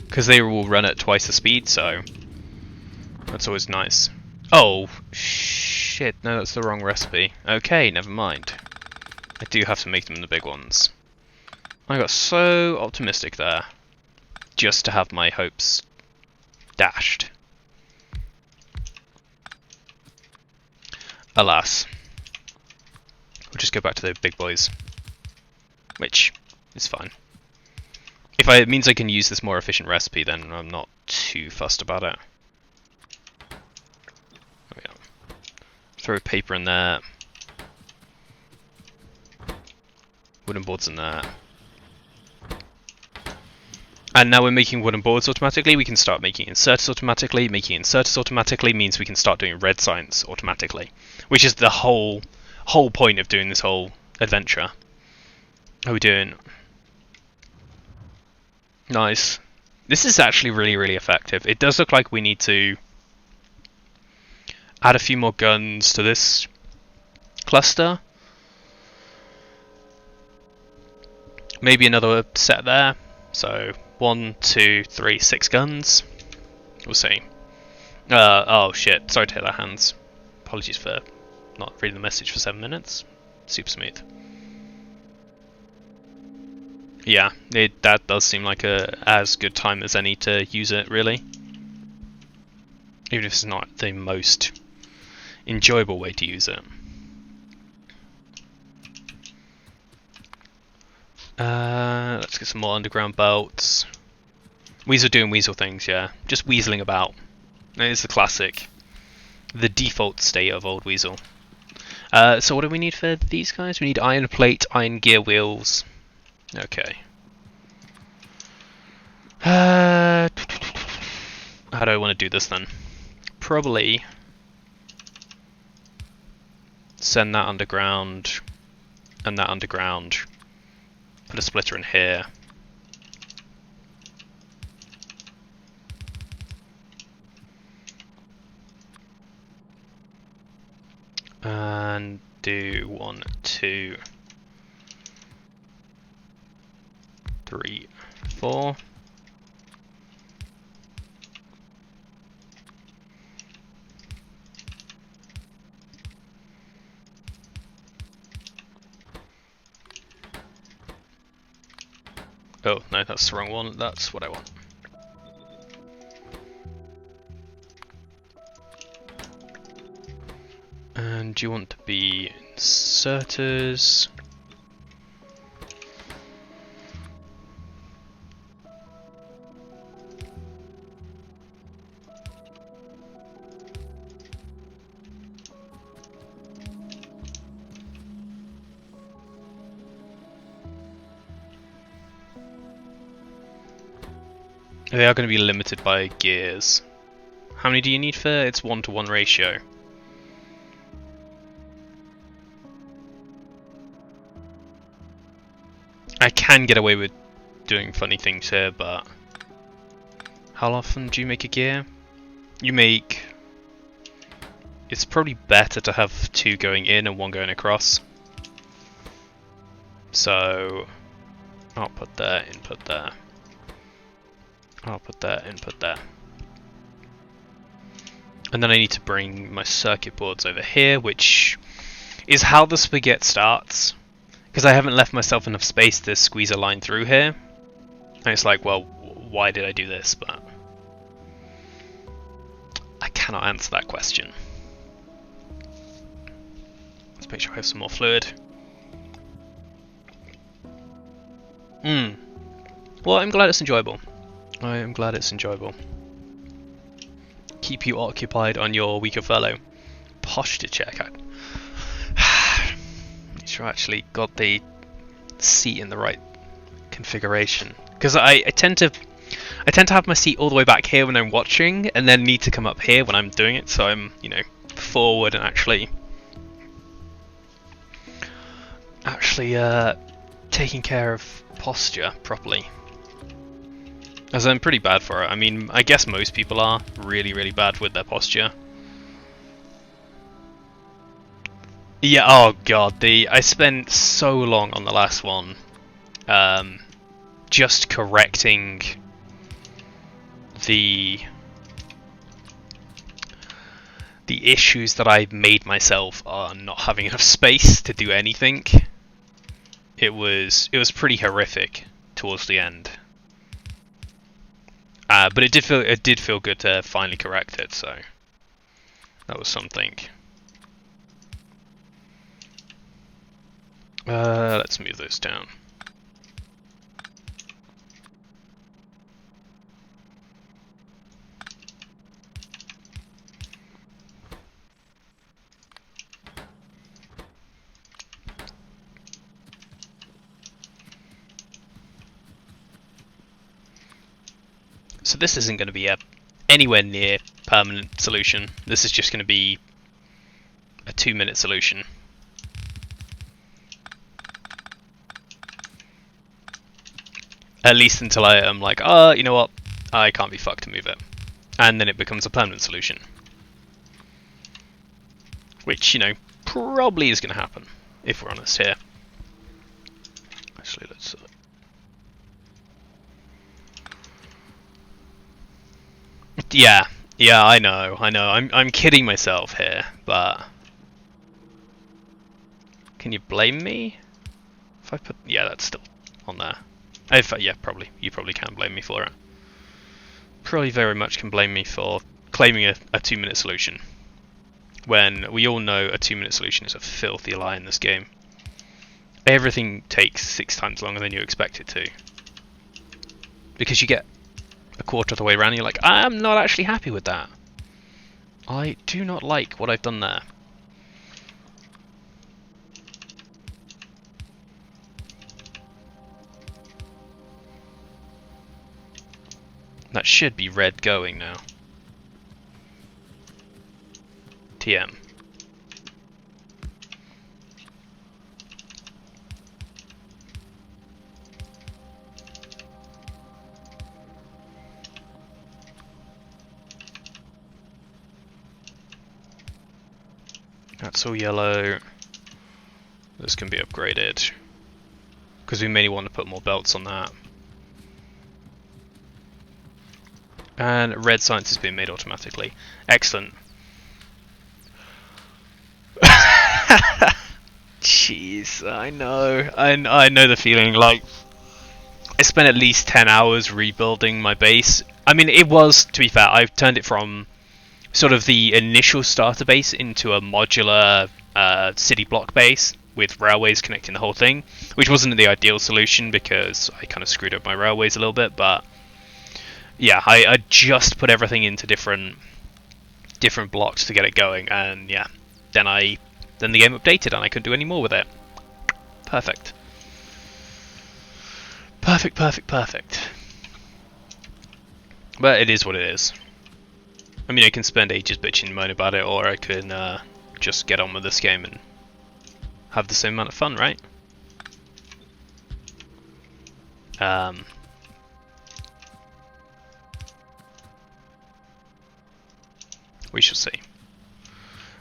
Because they will run at twice the speed, so that's always nice. Oh, shit, no, that's the wrong recipe. Okay, never mind. I do have to make them the big ones. I got so optimistic there, just to have my hopes dashed. Alas. We'll just go back to the big boys, which is fine. If it means I can use this more efficient recipe, then I'm not too fussed about it. There we go. Throw paper in there. Wooden boards in there. And now we're making wooden boards automatically, we can start making inserters automatically. Making inserters automatically means we can start doing red science automatically. Which is the whole point of doing this whole adventure. How are we doing? Nice. This is actually really, really effective. It does look like we need to add a few more guns to this cluster. Maybe another set there. So 1, 2, 3, 6 guns. We'll see. Oh shit, sorry to hit our hands. Apologies for not reading the message for 7 minutes. Super smooth. Yeah, that does seem like as good time as any to use it, really. Even if it's not the most enjoyable way to use it. Let's get some more underground belts. Weasel doing weasel things, yeah. Just weaseling about. That is the classic. The default state of old Weasel. So what do we need for these guys? We need iron plate, iron gear wheels. Okay. How do I want to do this then? Probably send that underground and that underground. Put a splitter in here. And do 1, 2, 3, 4. Oh, no, that's the wrong one. That's what I want. And you want to be inserters. They are going to be limited by gears. How many do you need for? It's 1-to-1 ratio. I can get away with doing funny things here, but how often do you make a gear? You make... It's probably better to have 2 going in and 1 going across. So output there, input there. Output there, input there. And then I need to bring my circuit boards over here, which is how the spaghetti starts. Because I haven't left myself enough space to squeeze a line through here. And it's like, well, why did I do this? But I cannot answer that question. Let's make sure I have some more fluid. Well, I'm glad it's enjoyable. I am glad it's enjoyable. Keep you occupied on your week of furlough. Posture check. Make sure I actually got the seat in the right configuration. Because I tend to have my seat all the way back here when I'm watching, and then need to come up here when I'm doing it. So I'm, you know, forward and actually actually taking care of posture properly. As I'm pretty bad for it. I mean, I guess most people are really, really bad with their posture. Yeah, oh god, I spent so long on the last one, just correcting the issues that I made myself on not having enough space to do anything. It was pretty horrific towards the end. But it did feel good to finally correct it, so that was something. Let's move those down. So this isn't going to be anywhere near permanent solution. This is just going to be a 2-minute solution. At least until I am like, you know what, I can't be fucked to move it. And then it becomes a permanent solution. Which, you know, probably is going to happen, if we're honest here. Actually, let's... Yeah, I know. I'm kidding myself here, but... Can you blame me? If I put... Yeah, that's still on there. Yeah, probably. You probably can blame me for it. Probably very much can blame me for claiming a 2-minute solution. When we all know a 2-minute solution is a filthy lie in this game. Everything takes 6 times longer than you expect it to. Because you get a quarter of the way around and you're like, I'm not actually happy with that. I do not like what I've done there. That should be red going now. TM. That's all yellow. This can be upgraded. Because we may want to put more belts on that. And red science is being made automatically. Excellent. Jeez, I know. I know the feeling. Like, I spent at least 10 hours rebuilding my base. I mean, it was, to be fair, I've turned it from sort of the initial starter base into a modular city block base with railways connecting the whole thing, which wasn't the ideal solution because I kind of screwed up my railways a little bit, but yeah, I just put everything into different blocks to get it going, and yeah, then the game updated and I couldn't do any more with it. Perfect. Perfect. But it is what it is. I mean, I can spend ages bitching and moaning about it, or I can just get on with this game and have the same amount of fun, right? We shall see.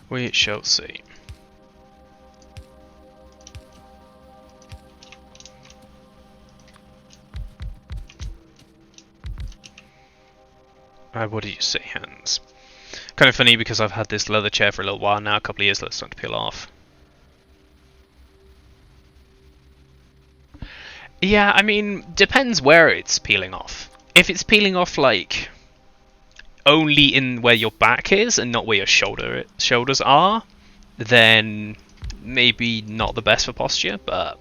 We shall see. What do you say, Hans? Kind of funny because I've had this leather chair for a little while now, a couple of years, it's starting to peel off. Yeah, I mean, depends where it's peeling off. If it's peeling off, like, only in where your back is and not where your shoulders are, then maybe not the best for posture, but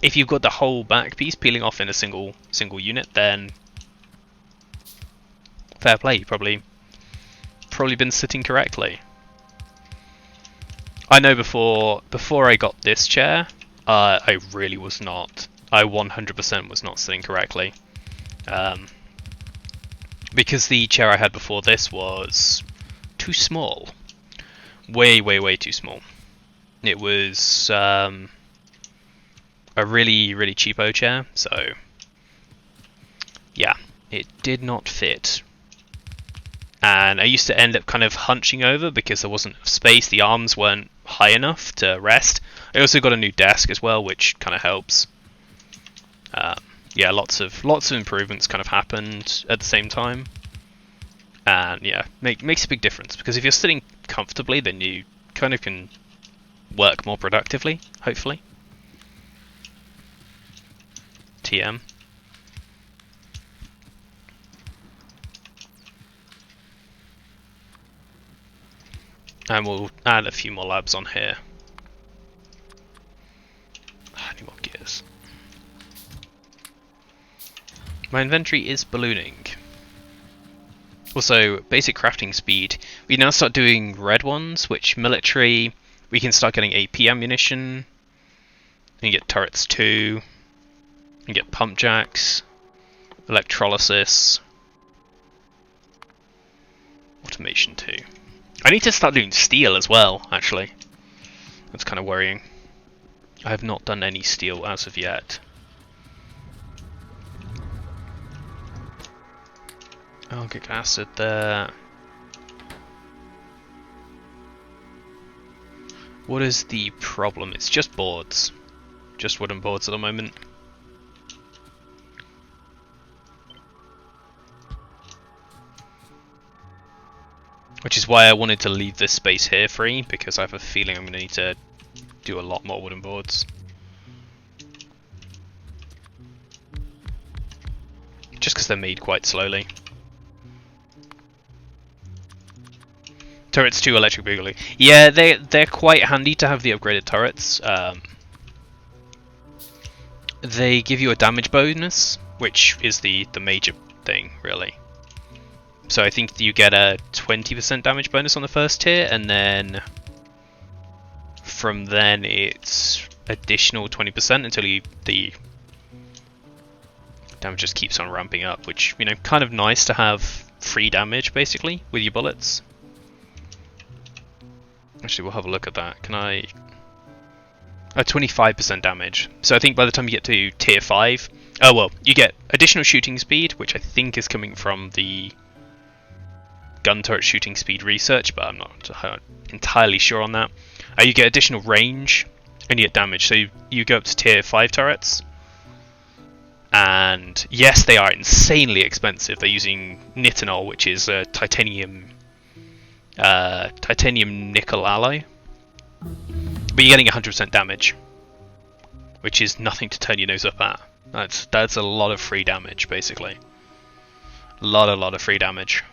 if you've got the whole back piece peeling off in a single unit, then fair play, you've probably been sitting correctly. I know before I got this chair, I really was not. I 100% was not sitting correctly. Because the chair I had before this was too small. Way too small. It was a really cheapo chair, so yeah, it did not fit. And I used to end up kind of hunching over because there wasn't enough space, the arms weren't high enough to rest. I also got a new desk as well, which kind of helps. Yeah, lots of improvements kind of happened at the same time. And yeah, makes a big difference, because if you're sitting comfortably, then you kind of can work more productively, hopefully. TM. And we'll add a few more labs on here. I need more gears. My inventory is ballooning. Also, basic crafting speed. We now start doing red ones, which military, we can start getting AP ammunition. We can get turrets too. We can get pump jacks, electrolysis, automation too. I need to start doing steel as well, actually. That's kind of worrying. I have not done any steel as of yet. Algic acid there. What is the problem? It's just boards. Just wooden boards at the moment. Which is why I wanted to leave this space here free, because I have a feeling I'm going to need to do a lot more wooden boards. Just because they're made quite slowly. Turrets 2 electric boogaloo. Yeah, they're quite handy to have the upgraded turrets. They give you a damage bonus, which is the major thing, really. So I think you get a 20% damage bonus on the first tier, and then from then it's additional 20% until the damage just keeps on ramping up, which, you know, kind of nice to have free damage basically with your bullets. Actually, we'll have a look at that. Can I... 25% damage. So I think by the time you get to tier 5... Oh well, you get additional shooting speed, which I think is coming from the gun turret shooting speed research, but I'm not entirely sure on that. You get additional range, and you get damage. So you go up to tier 5 turrets. And yes, they are insanely expensive. They're using nitinol, which is a titanium nickel alloy, but you're getting 100% damage, which is nothing to turn your nose up at. That's a lot of free damage, basically. A lot of free damage.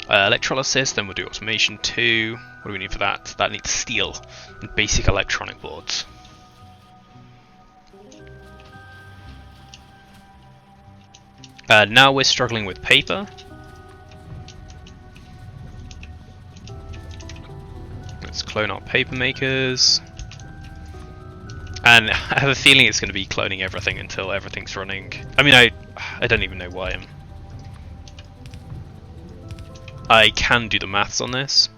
Electrolysis, then we'll do automation 2. What do we need for that? That needs steel and basic electronic boards. Now we're struggling with paper. Let's clone our paper makers. And I have a feeling it's going to be cloning everything until everything's running. I mean, I don't even know why I can do the maths on this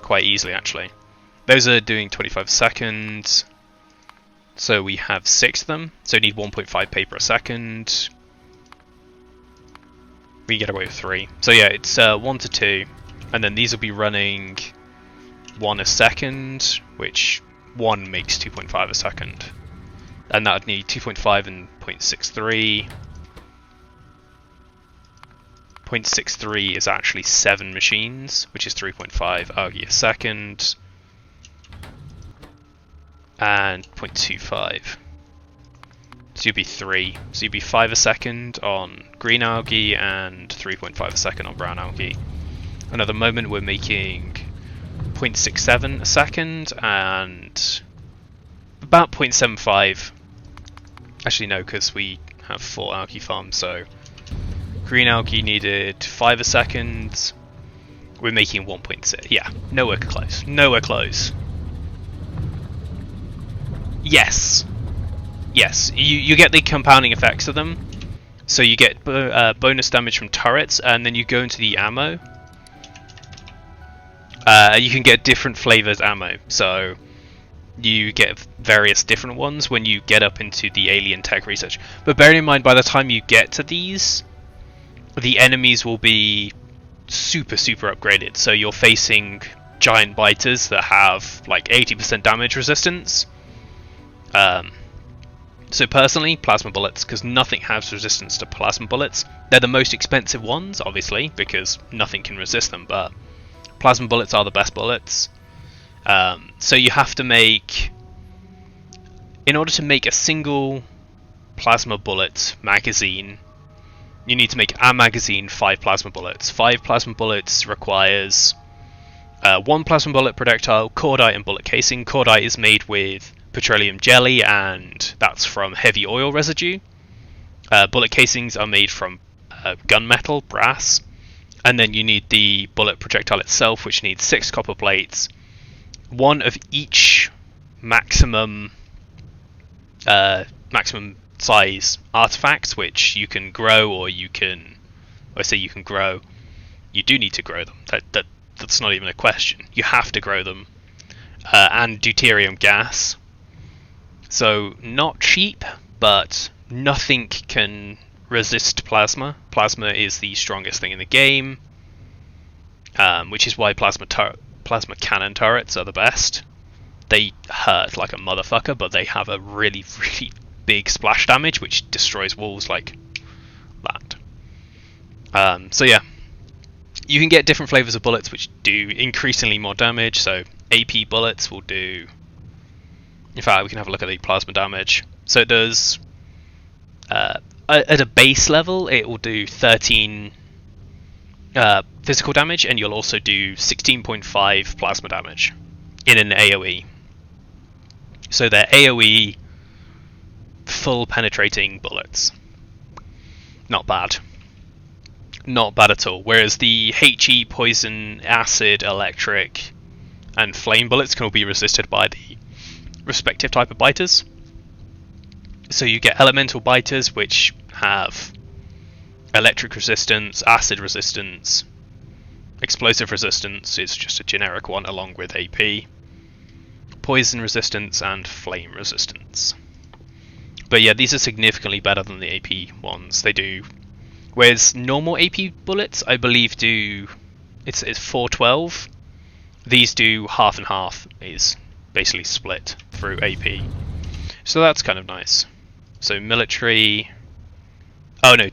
quite easily, actually. Those are doing 25 seconds. So we have 6 of them. So we need 1.5 paper a second. We get away with 3. So yeah, it's 1 to 2. And then these will be running 1 a second, which 1 makes 2.5 a second. And that would need 2.5 and 0.63. 0.63 is actually 7 machines, which is 3.5 argy a second. And 0.25. So you'd be 3. So you'd be 5 a second on green algae and 3.5 a second on brown algae. And at the moment we're making 0.67 a second and about 0.75. Actually no, because we have 4 algae farms, so green algae needed 5 a second. We're making 1.6. Yeah, nowhere close. Nowhere close. Yes. Yes, you get the compounding effects of them. So you get bonus damage from turrets, and then you go into the ammo. You can get different flavours ammo. So you get various different ones when you get up into the alien tech research. But bearing in mind, by the time you get to these, the enemies will be super upgraded. So you're facing giant biters that have like 80% damage resistance. So personally, plasma bullets, because nothing has resistance to plasma bullets. They're the most expensive ones, obviously, because nothing can resist them, but plasma bullets are the best bullets. So you have to make... In order to make a single plasma bullet magazine, you need to make a magazine 5 plasma bullets. 5 plasma bullets requires 1 plasma bullet projectile, cordite and bullet casing. Cordite is made with petroleum jelly, and that's from heavy oil residue. Bullet casings are made from gunmetal, brass, and then you need the bullet projectile itself, which needs 6 copper plates, 1 of each maximum size artifacts, which you can grow, or you can... I say you can grow. You do need to grow them. That's not even a question. You have to grow them. And deuterium gas. So, not cheap, but nothing can resist plasma. Plasma is the strongest thing in the game, which is why plasma cannon turrets are the best. They hurt like a motherfucker, but they have a really big splash damage, which destroys walls like that. So yeah, you can get different flavors of bullets which do increasingly more damage. So AP bullets will do... In fact, we can have a look at the plasma damage. So it does... at a base level, it will do 13 physical damage, and you'll also do 16.5 plasma damage in an AoE. So they're AoE full penetrating bullets. Not bad. Not bad at all. Whereas the HE, poison, acid, electric, and flame bullets can all be resisted by the respective type of biters. So you get elemental biters, which have electric resistance, acid resistance, explosive resistance is just a generic one along with AP, poison resistance, and flame resistance. But yeah, these are significantly better than the AP ones. They do... Whereas normal AP bullets, I believe, do... It's 412. These do half and half, is basically split through AP. So that's kind of nice. So military... Oh no,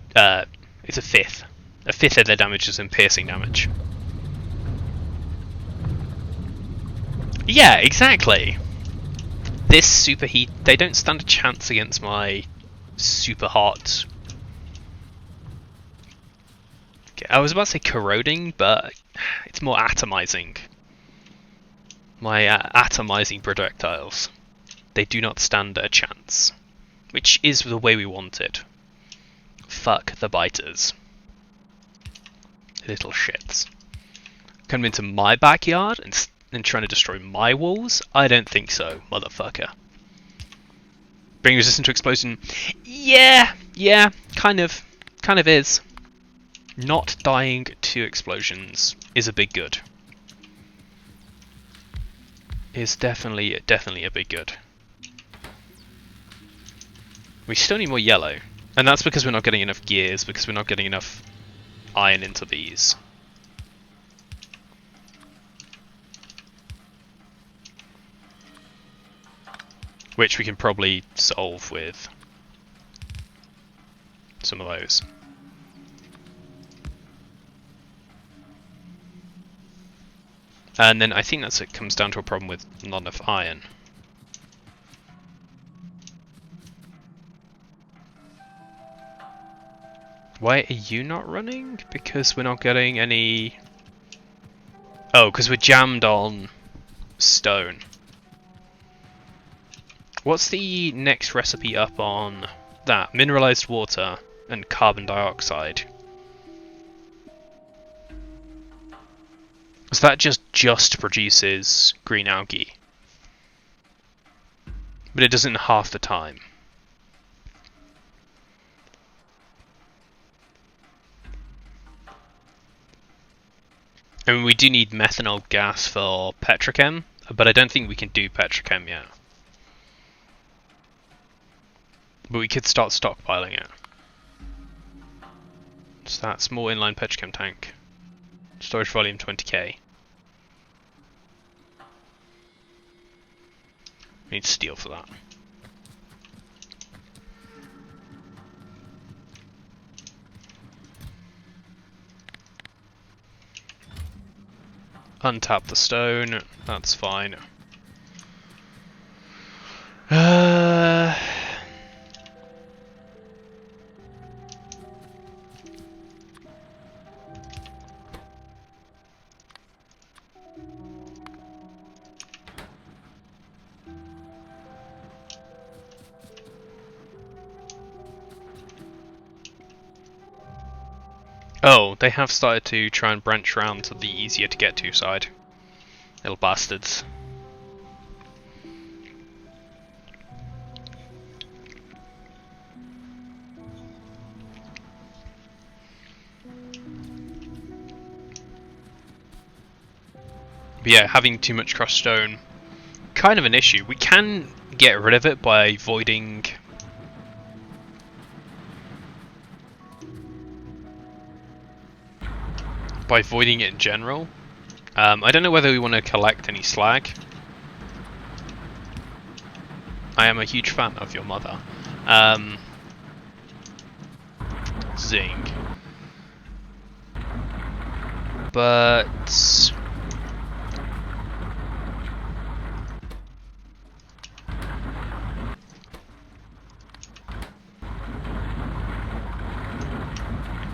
it's a fifth. A fifth of their damage is in piercing damage. Yeah, exactly. This super heat... They don't stand a chance against my super hot... Okay, I was about to say corroding, but it's more atomizing. My atomizing projectiles. They do not stand a chance. Which is the way we want it. Fuck the biters. Little shits. Coming into my backyard and trying to destroy my walls? I don't think so, motherfucker. Being resistant to explosion? Yeah, kind of is. Not dying to explosions is a big good. Is definitely a big good. We still need more yellow, and that's because we're not getting enough gears, because we're not getting enough iron into these. Which we can probably solve with some of those. And then I think it comes down to a problem with not enough iron. Why are you not running? Because we're not getting any... Oh, because we're jammed on stone. What's the next recipe up on that? Mineralized water and carbon dioxide. So that just produces green algae. But it doesn't half the time. I mean, we do need methanol gas for petrochem, But I don't think we can do petrochem yet. But we could start stockpiling it. So that small inline petrochem tank. Storage volume 20k. We need steel for that. Untap the stone, that's fine. Oh, they have started to try and branch around to the easier to get to side. Little bastards. But yeah, having too much crushed stone, kind of an issue. We can get rid of it by voiding it in general. I don't know whether we want to collect any slag. I am a huge fan of your mother. Zing. But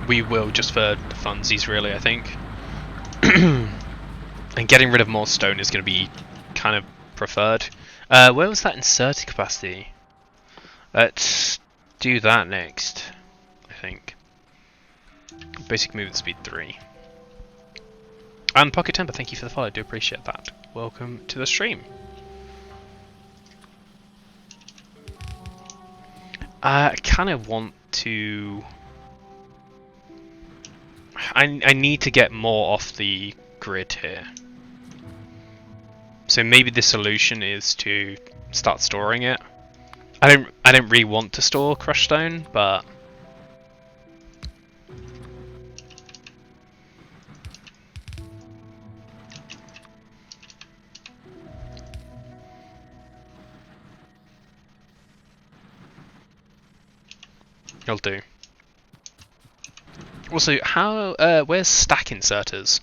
we will, just for the funsies really, I think. And getting rid of more stone is going to be kind of preferred. Where was that inserted capacity? Let's do that next, I think. Basic movement speed 3. And Pocket Temper, thank you for the follow, I do appreciate that. Welcome to the stream. I kind of want to... I need to get more off the grid here. So maybe the solution is to start storing it. I don't really want to store crushed stone, but it'll do. Also, how where's stack inserters?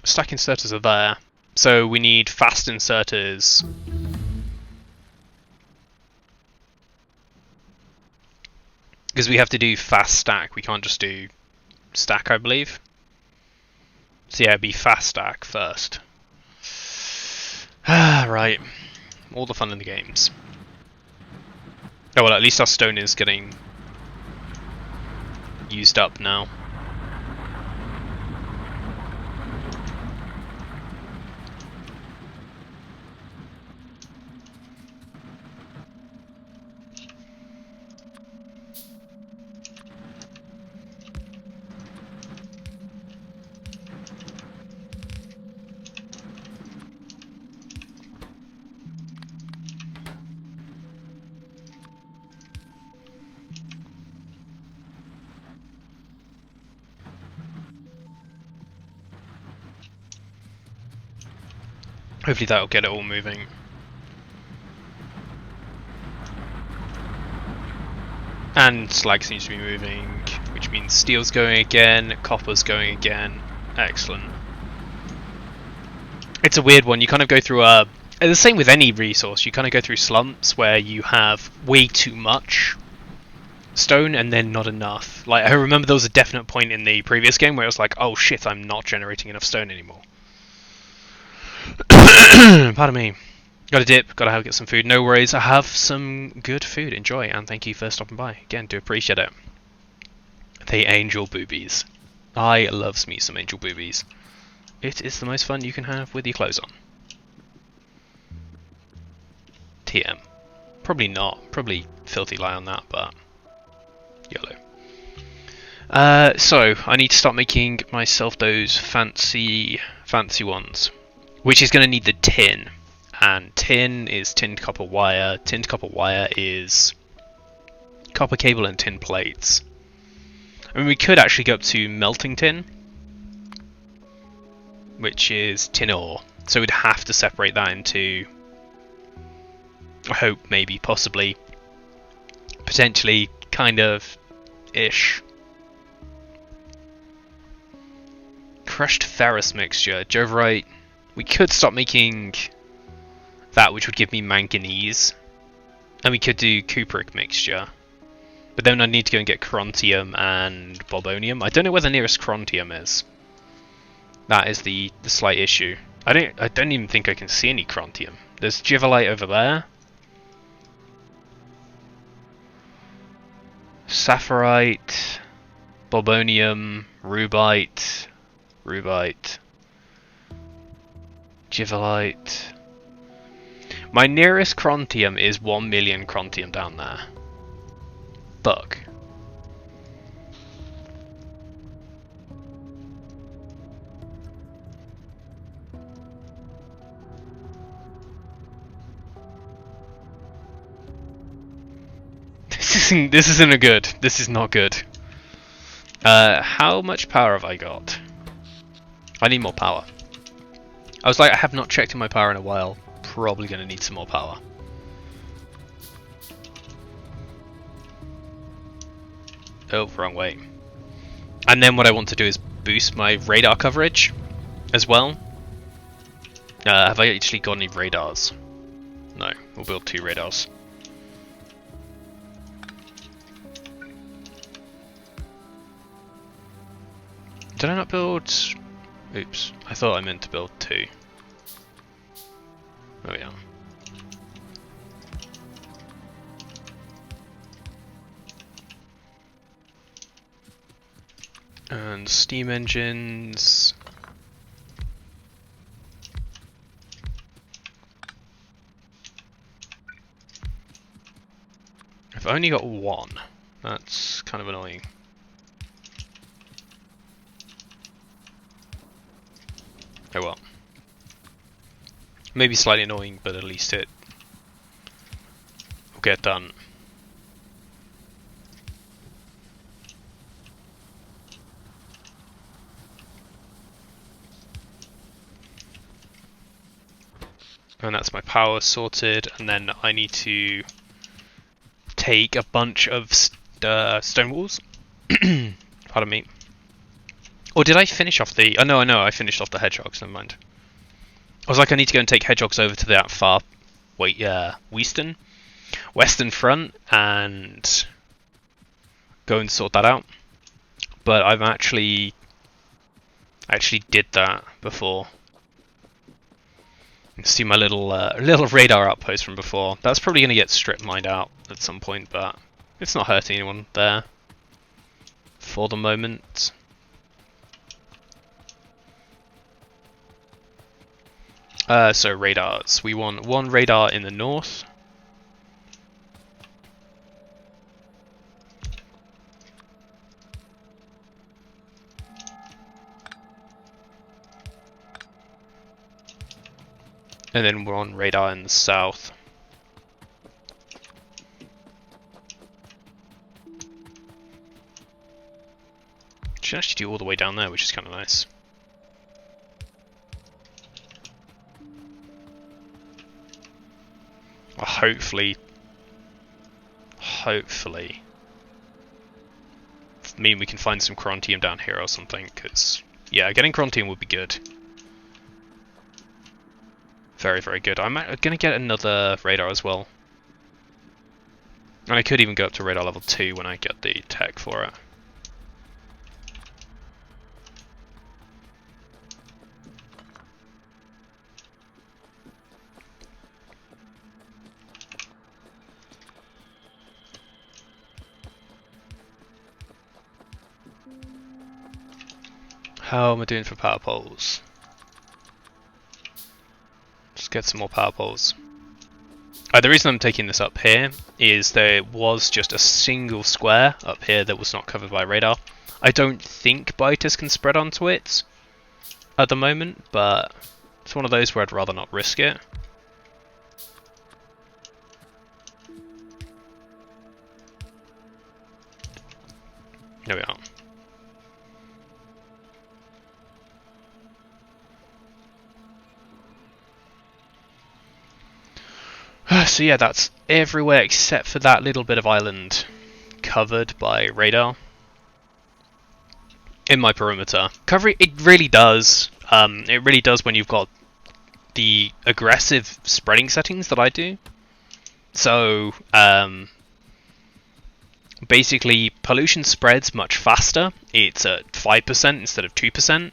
Stack inserters are there, so we need fast inserters. Because we have to do fast stack, we can't just do stack, I believe. So yeah, it'd be fast stack first. Right, all the fun in the games. Oh well, at least our stone is getting used up now. Hopefully that'll get it all moving. And slag seems to be moving, which means steel's going again, copper's going again. Excellent. It's a weird one, you kind of go through a... The same with any resource, you kind of go through slumps where you have way too much stone and then not enough. Like, I remember there was a definite point in the previous game where it was like, oh shit, I'm not generating enough stone anymore. Pardon me. Gotta dip, gotta get some food. No worries, I have some good food. Enjoy, and thank you for stopping by. Again, do appreciate it. The angel boobies. I loves me some angel boobies. It is the most fun you can have with your clothes on. Strontium. Probably not. Probably filthy lie on that, but YOLO. So I need to start making myself those fancy ones, which is going to need the tin, and tin is tinned copper wire. Tinned copper wire is copper cable and tin plates. I mean, we could actually go up to melting tin, which is tin ore. So we'd have to separate that into, I hope, maybe, possibly, potentially, kind of, ish. Crushed ferrous mixture. Jove, right. We could stop making that, which would give me manganese. And we could do cupric mixture. But then I need to go and get chrontium and bobonium. I don't know where the nearest chrontium is. That is the slight issue. I don't even think I can see any chrontium. There's givelite over there. Sapphirite, bobonium, rubite, givelite. My nearest chrontium is 1 million chrontium down there. Fuck. This isn't a good. This is not good. How much power have I got? I need more power. I was like, I have not checked in my power in a while. Probably going to need some more power. Oh, wrong way. And then what I want to do is boost my radar coverage as well. Have I actually got any radars? No, we'll build 2 radars. Did I not build... Oops, I thought I meant to build 2. There we are. And steam engines... I've only got 1. That's kind of annoying. Oh well. Maybe slightly annoying, but at least it will get done. And that's my power sorted, and then I need to take a bunch of stone walls. Pardon me. Or did I finish off the... Oh no, I finished off the hedgehogs, never mind. I was like, I need to go and take hedgehogs over to that far... Western front, and go and sort that out. But I've actually did that before. You can see my little radar outpost from before. That's probably going to get strip mined out at some point, but it's not hurting anyone there for the moment. So radars. We want 1 radar in the north. And then 1 radar in the south. Should actually do all the way down there, which is kind of nice. Well, hopefully, mean we can find some chrontium down here or something, because, yeah, getting chrontium would be good. Very, very good. I'm going to get another radar as well. And I could even go up to radar level 2 when I get the tech for it. How am I doing for power poles? Just get some more power poles. The reason I'm taking this up here is there was just a single square up here that was not covered by radar. I don't think biters can spread onto it at the moment, but it's one of those where I'd rather not risk it. There we are. So yeah, that's everywhere except for that little bit of island covered by radar in my perimeter. Cover it really does. It really does when you've got the aggressive spreading settings that I do. So basically, pollution spreads much faster. It's at 5% instead of 2%.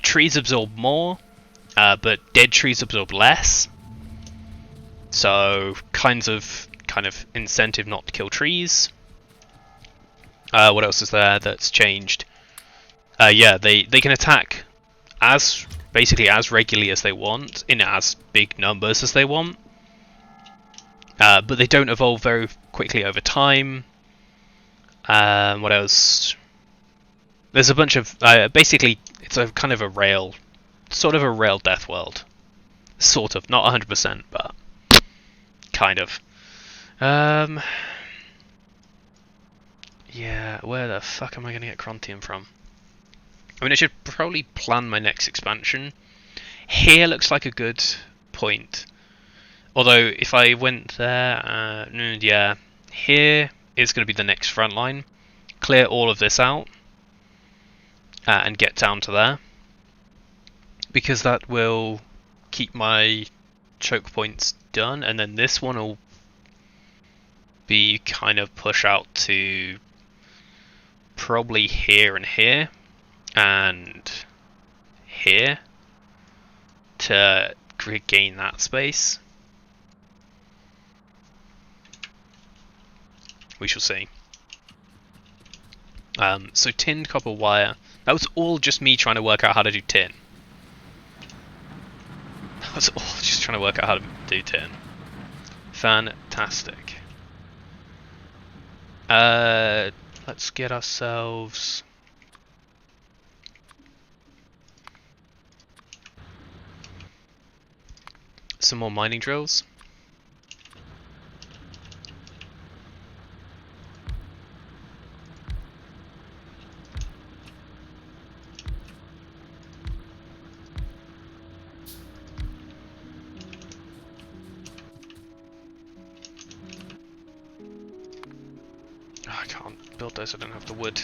Trees absorb more, but dead trees absorb less. So kind of incentive not to kill trees. What else is there that's changed? Yeah, they can attack basically as regularly as they want, in as big numbers as they want. But they don't evolve very quickly over time. What else? There's a bunch of basically it's a kind of a rail death world, sort of, not 100%, but kind of. Yeah, where the fuck am I going to get Crontium from? I mean, I should probably plan my next expansion. Here looks like a good point. Although, if I went there, yeah, here is going to be the next front line. Clear all of this out and get down to there, because that will keep my choke points done, and then this one will be kind of push out to probably here and here and here to gain that space. We shall see. So tinned copper wire. That was all just me trying to work out how to do tin. That was all just trying to work out how to do tin. Fantastic. Let's get ourselves some more mining drills. Oh, I can't build those, I don't have the wood.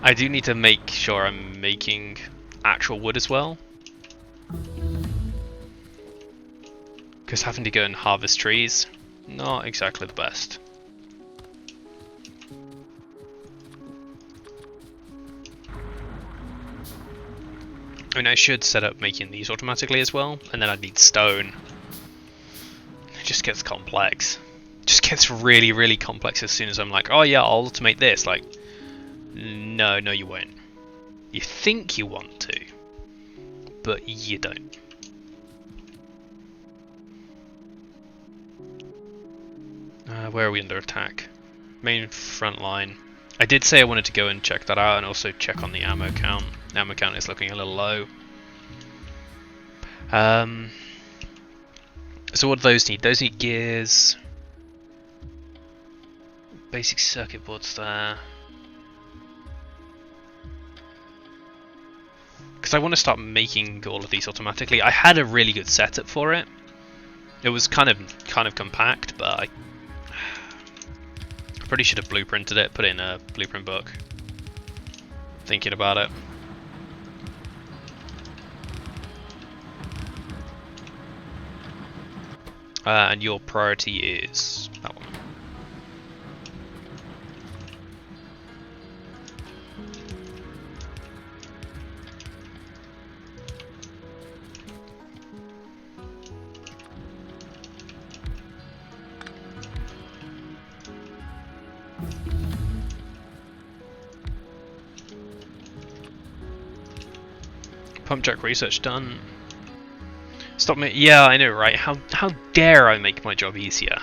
I do need to make sure I'm making actual wood as well, because having to go and harvest trees, not exactly the best. I mean, I should set up making these automatically as well, and then I'd need stone. It just gets complex. It just gets really, really complex as soon as I'm like, oh yeah, I'll automate this. Like, no, you won't. You think you want to, but you don't. Where are we under attack? Main front line. I did say I wanted to go and check that out and also check on the ammo count. The ammo count is looking a little low. So what do those need? Those need gears. Basic circuit boards there. Because I want to start making all of these automatically. I had a really good setup for it. It was kind of compact, but I probably should have blueprinted it, put it in a blueprint book. Thinking about it. And your priority is that one. contract research done. Stop me. Yeah, I know, right? How dare I make my job easier?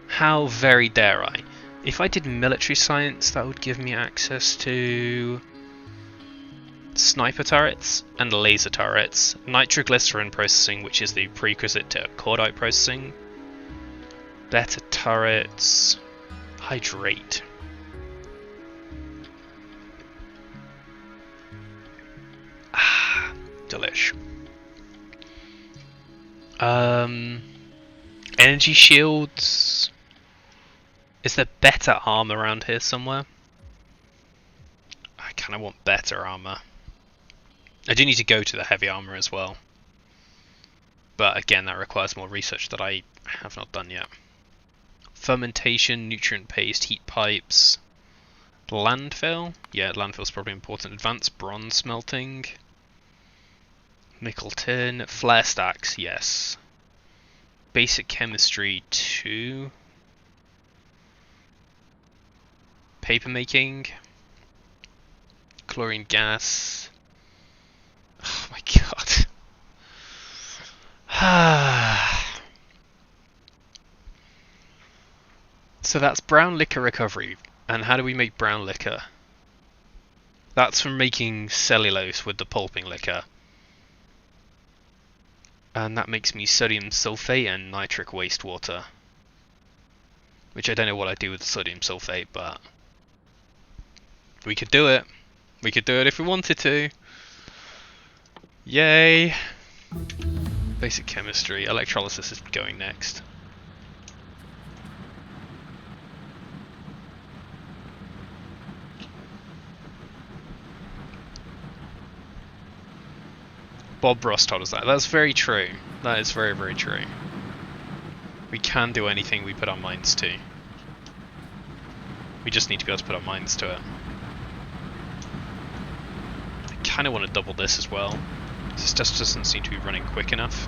How very dare I? If I did military science, that would give me access to sniper turrets and laser turrets, nitroglycerin processing, which is the prerequisite to cordite processing, better turrets, hydrate. Ah, delish. Energy shields. Is there better armor around here somewhere? I kind of want better armor. I do need to go to the heavy armor as well. But again, that requires more research that I have not done yet. Fermentation, nutrient paste, heat pipes. Landfill? Yeah, landfill's probably important. Advanced bronze smelting. Nickel tin. Flare stacks, yes. Basic chemistry 2. Paper making. Chlorine gas. Oh my god. So that's brown liquor recovery. And how do we make brown liquor? That's from making cellulose with the pulping liquor. And that makes me sodium sulfate and nitric wastewater. Which I don't know what I'd do with sodium sulfate, but we could do it. We could do it if we wanted to. Yay! Basic chemistry. Electrolysis is going next. Bob Ross told us that. That's very true. That is very, very true. We can do anything we put our minds to. We just need to be able to put our minds to it. I kind of want to double this as well. This just doesn't seem to be running quick enough.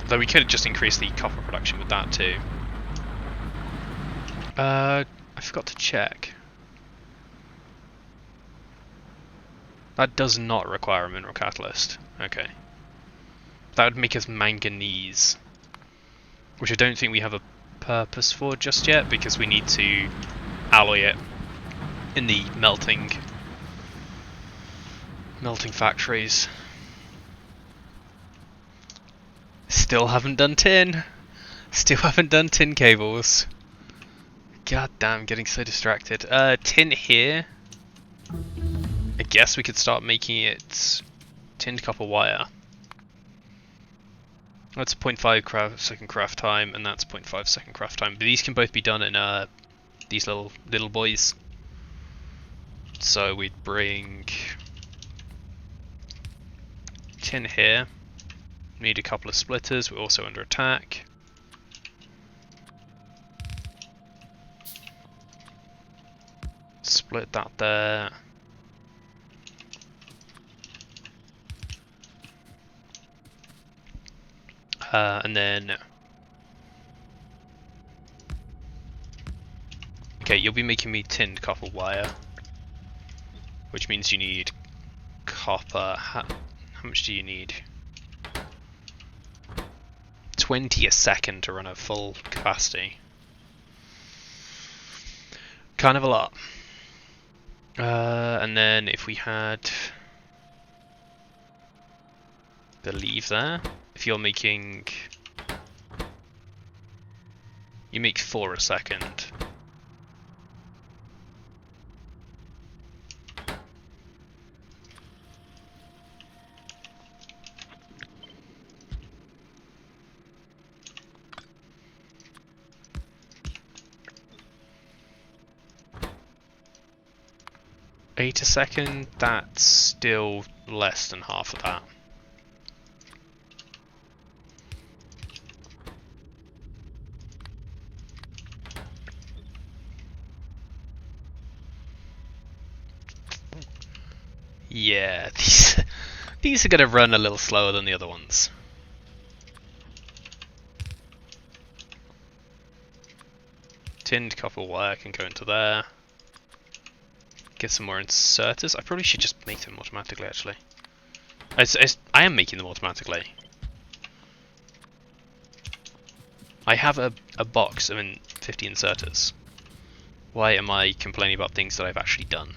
Though we could just increase the copper production with that too. I forgot to check. That does not require a mineral catalyst. Okay. That would make us manganese. Which I don't think we have a purpose for just yet, because we need to alloy it in the melting factories. Still haven't done tin. Still haven't done tin cables. God damn, getting so distracted. Tin here. I guess we could start making it tinned copper wire. That's 0.5 second craft time, and that's 0.5 second craft time. But these can both be done in these little boys. So we'd bring tin here. Need a couple of splitters. We're also under attack. Split that there. And then... Okay, you'll be making me tinned copper wire. Which means you need copper... How much do you need? 20 a second to run at full capacity. Kind of a lot. And then if we had... the leave there. If you're making... You make 4 a second. $8 a second, that's still less than half of that. Yeah, these are going to run a little slower than the other ones. Tinned copper wire can go into there. Get some more inserters. I probably should just make them automatically, actually. I am making them automatically. I have a box of 50 inserters. Why am I complaining about things that I've actually done?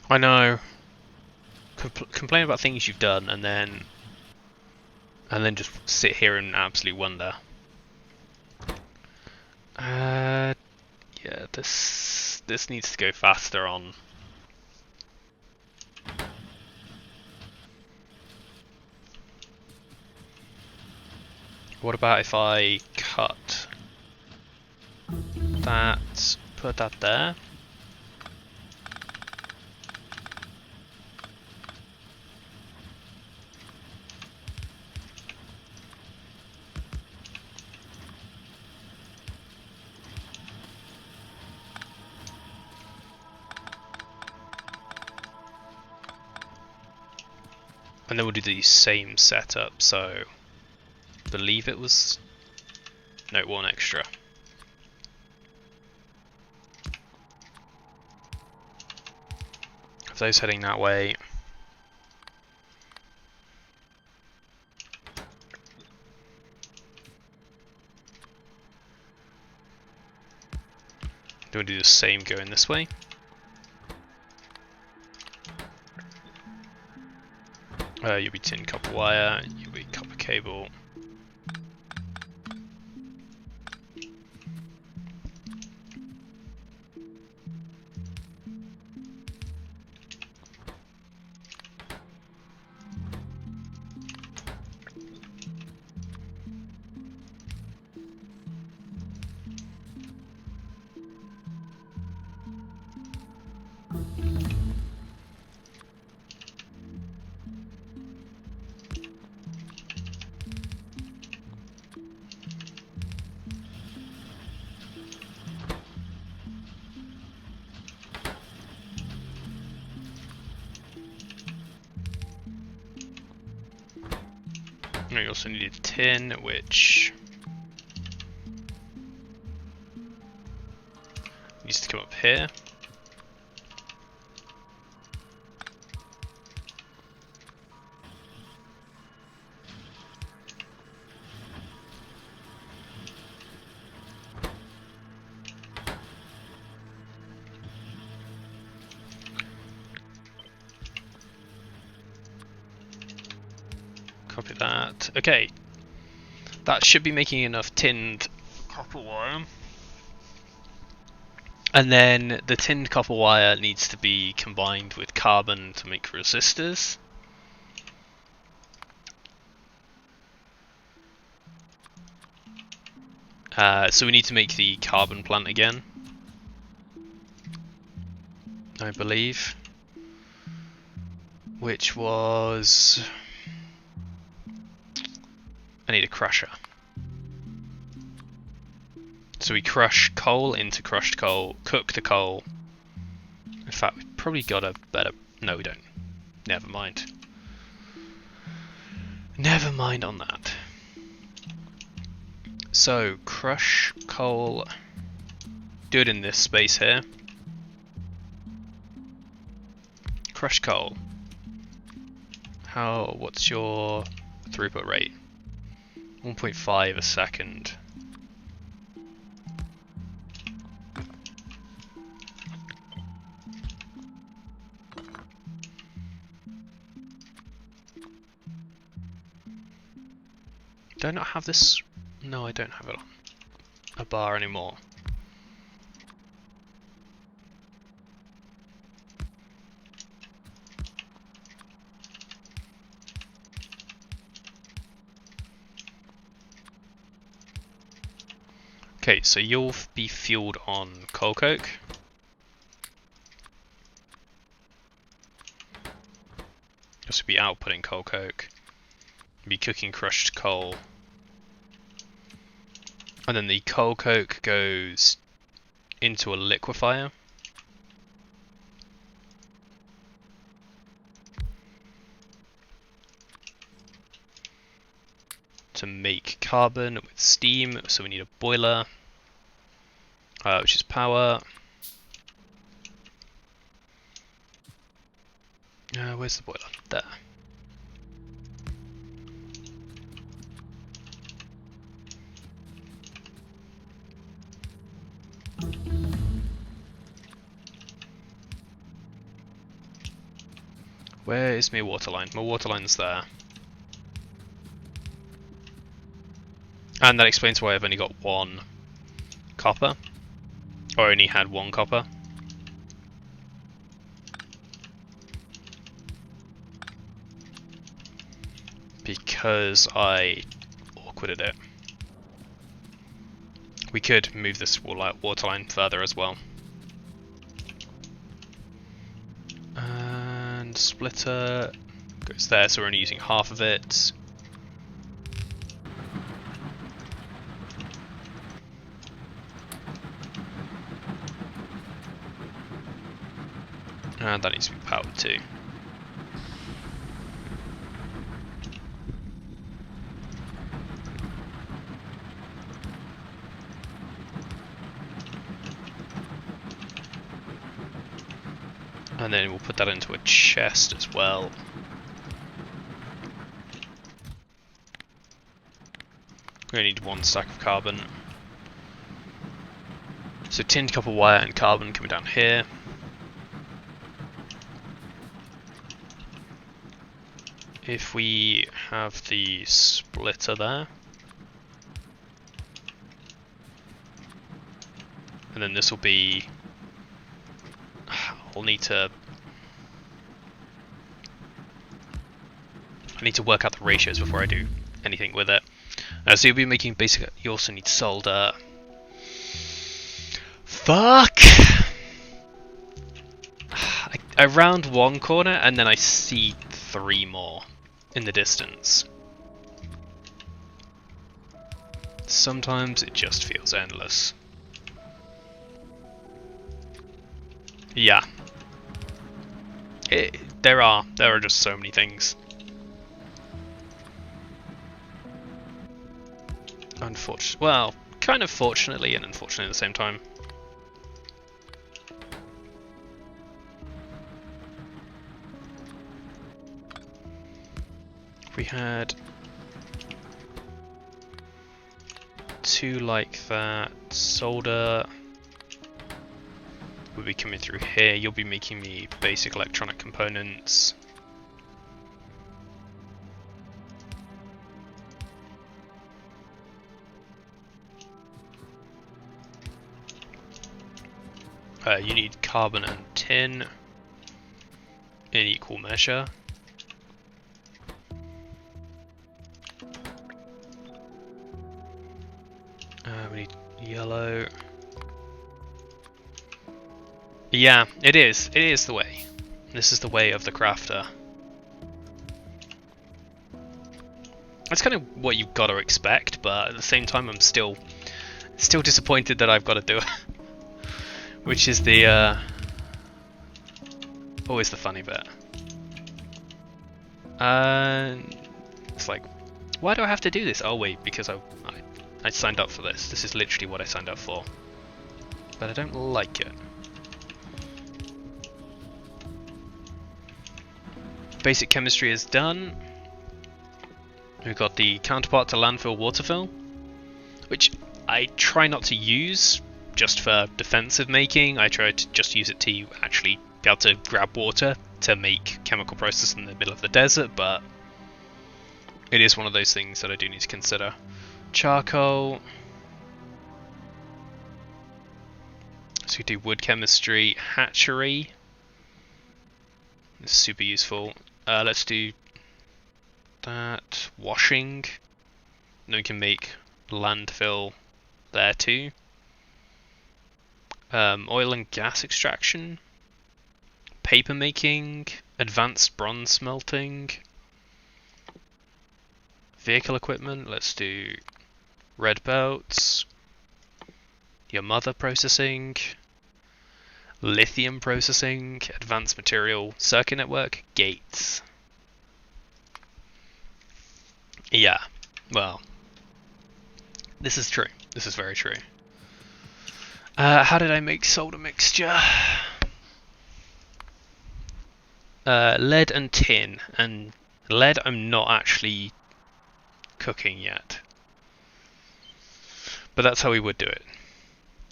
I know. Complain about things you've done and then just sit here and absolutely wonder. Yeah, this needs to go faster on. What about if I cut that, put that there? And then we'll do the same setup, so I believe it was, no, one extra. If those heading that way. Then we'll do the same going this way. You'll be tin copper wire, you'll be copper cable. We also needed tin, which needs to come up here. Copy that. Okay, that should be making enough tinned copper wire. And then the tinned copper wire needs to be combined with carbon to make resistors. So we need to make the carbon plant again, I believe, which was... I need a crusher. So we crush coal into crushed coal, cook the coal. In fact, we've probably got a better... No, we don't. Never mind. Never mind on that. So, crush coal. Do it in this space here. Crush coal. What's your throughput rate? 1.5 a second. Do I not have this? No, I don't have it on a bar anymore. Okay, so you'll be fueled on coal coke. be outputting coal coke. You'll be cooking crushed coal. And then the coal coke goes into a liquefier. To make carbon with steam, so we need a boiler, which is power. Where's the boiler? There. Where is my water line? My water line's there. And that explains why I've only got one copper. Or only had one copper. Because I awkwarded it. We could move this water line further as well. And splitter goes there, so we're only using half of it. And that needs to be powered too. And then we'll put that into a chest as well. We only need one stack of carbon. So tinned copper wire and carbon coming down here. If we have the splitter there. And then this will be... I need to work out the ratios before I do anything with it. So you'll be making basic. You also need solder. Fuck! I round one corner and then I see 3 more in the distance. Sometimes it just feels endless. Yeah. There are just so many things. Well, kind of fortunately and unfortunately at the same time. We had 2 like that. Solder will be coming through here. You'll be making me basic electronic components. You need carbon and tin in equal measure. We need yellow. Yeah, it is. It is the way. This is the way of the crafter. That's kind of what you've got to expect, but at the same time I'm still disappointed that I've got to do it. Which is the always the funny bit. It's like, why do I have to do this? Oh wait, because I signed up for this. This is literally what I signed up for. But I don't like it. Basic chemistry is done. We've got the counterpart to landfill waterfill, which I try not to use just for defensive making. I try to just use it to actually be able to grab water to make chemical process in the middle of the desert, but it is one of those things that I do need to consider. Charcoal. So we do wood chemistry, hatchery. It's super useful. Let's do that. Washing. Then we can make landfill there too. Oil and gas extraction. Paper making. Advanced bronze smelting. Vehicle equipment, let's do red belts. Your mother processing. Lithium processing. Advanced material. Circuit network. Gates. Yeah, well, this is true. This is very true. How did I make solder mixture? Lead and tin. And lead I'm not actually cooking yet. But that's how we would do it.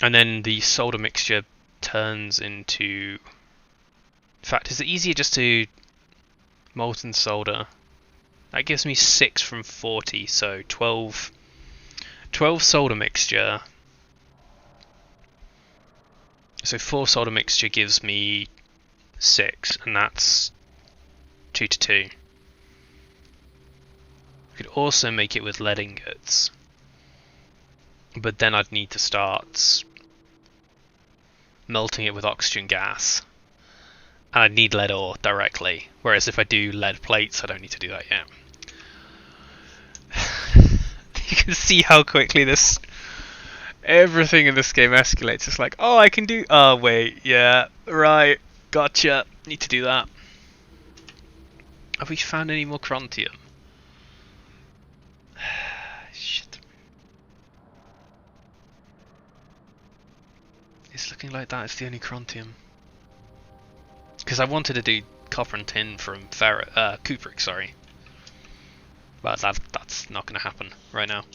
And then the solder mixture turns into... In fact, is it easier just to molten solder? That gives me 6 from 40, so 12 solder mixture. So 4 solder mixture gives me 6, and that's 2 to 2. We could also make it with lead ingots, but then I'd need to start melting it with oxygen gas, and I'd need lead ore directly, whereas if I do lead plates I don't need to do that yet. You can see how quickly everything in this game escalates. It's like, oh, I can do... Oh, wait, yeah, right, gotcha, need to do that. Have we found any more chrontium? Shit. It's looking like that is the only chrontium. Because I wanted to do copper and tin from Kubrick, sorry. But that's not going to happen right now.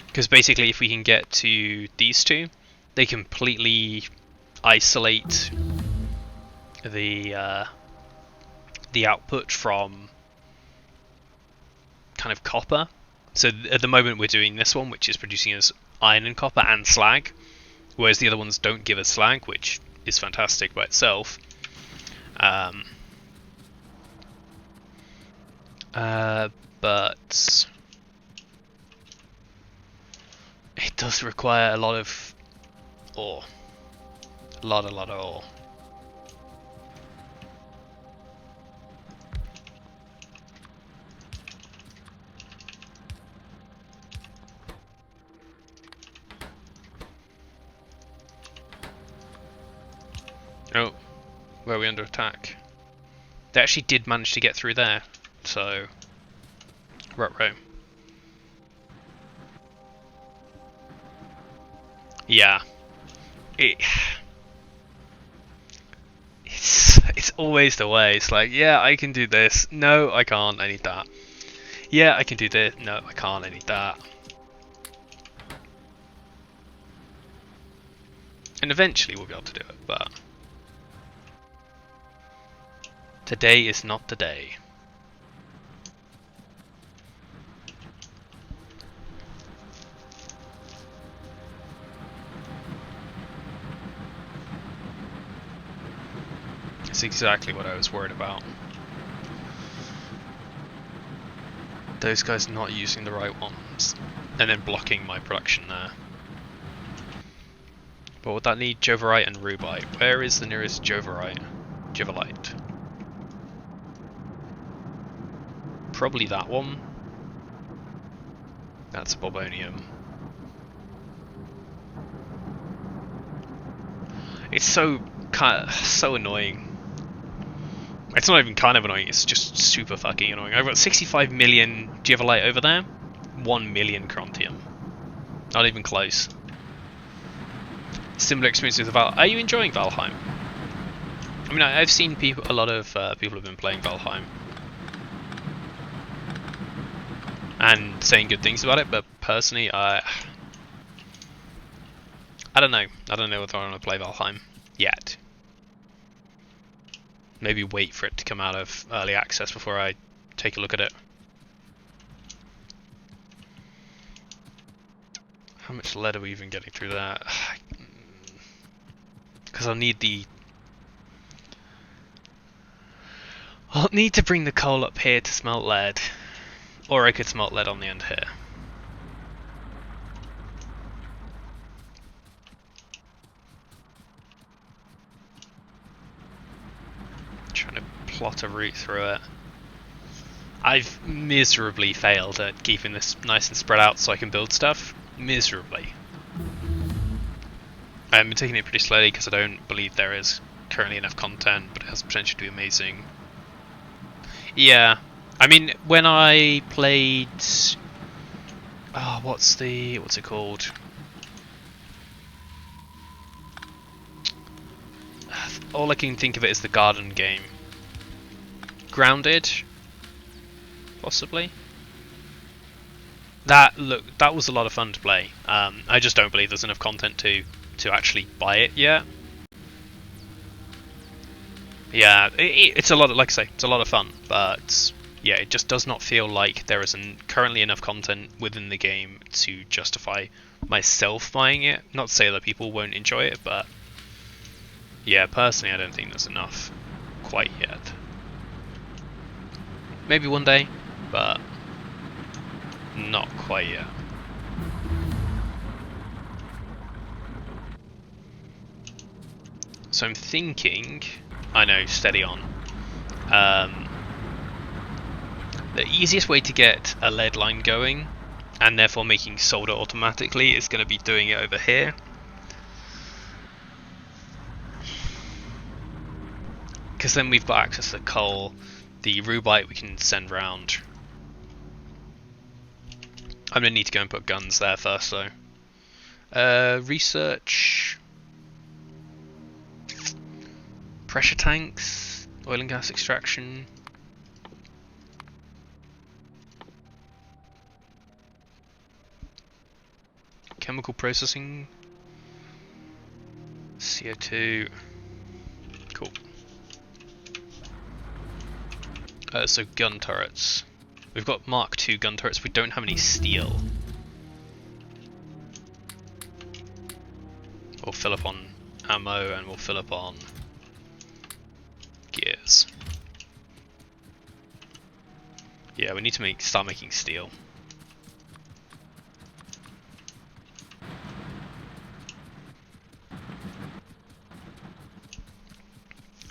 Because basically if we can get to these two, they completely isolate the output from kind of copper. So at the moment we're doing this one, which is producing us iron and copper and slag, whereas the other ones don't give us slag, which is fantastic by itself. But it does require a lot of ore. A lot of ore. Oh, where are we under attack? They actually did manage to get through there, so... Ruh-roh. Yeah. It's always the way. It's like, yeah, I can do this. No, I can't. I need that. Yeah, I can do this. No, I can't. I need that. And eventually we'll be able to do it, but... Today is not the day. That's exactly what I was worried about. Those guys not using the right ones, and then blocking my production there. But would that need Joverite and Rubite? Where is the nearest Joverite? Joverite. Probably that one. That's Bobonium. It's so annoying. It's not even kind of annoying, it's just super fucking annoying. I've got 65 million Joverite over there, 1 million Chrontium. Not even close. Similar experience with Val. Are you enjoying Valheim? I mean, I've seen a lot of people have been playing Valheim and saying good things about it, but personally, I don't know. I don't know whether I want to play Valheim yet. Maybe wait for it to come out of early access before I take a look at it. How much lead are we even getting through that? Because I'll need to bring the coal up here to smelt lead. Or I could smelt lead on the end here. plot a route through it. I've miserably failed at keeping this nice and spread out so I can build stuff. Miserably. I've been taking it pretty slowly because I don't believe there is currently enough content, but it has potential to be amazing. Yeah, I mean, when I played... what's it called? All I can think of it is the garden game. Grounded? Possibly? That was a lot of fun to play. I just don't believe there's enough content to actually buy it yet. Yeah, it's a lot of, like I say, it's a lot of fun, but yeah, it just does not feel like there isn't currently enough content within the game to justify myself buying it. Not to say that people won't enjoy it, but yeah, personally I don't think there's enough quite yet. Maybe one day, but not quite yet. So I'm thinking, I know, steady on. The easiest way to get a lead line going, and therefore making solder automatically, is going to be doing it over here. Because then we've got access to coal, the rubite we can send round. I'm going to need to go and put guns there first though. Research... Pressure tanks, oil and gas extraction. Chemical processing. CO2. Cool. So gun turrets. We've got Mark II gun turrets, we don't have any steel. We'll fill up on ammo and we'll fill up on gears. Yeah, we need to start making steel.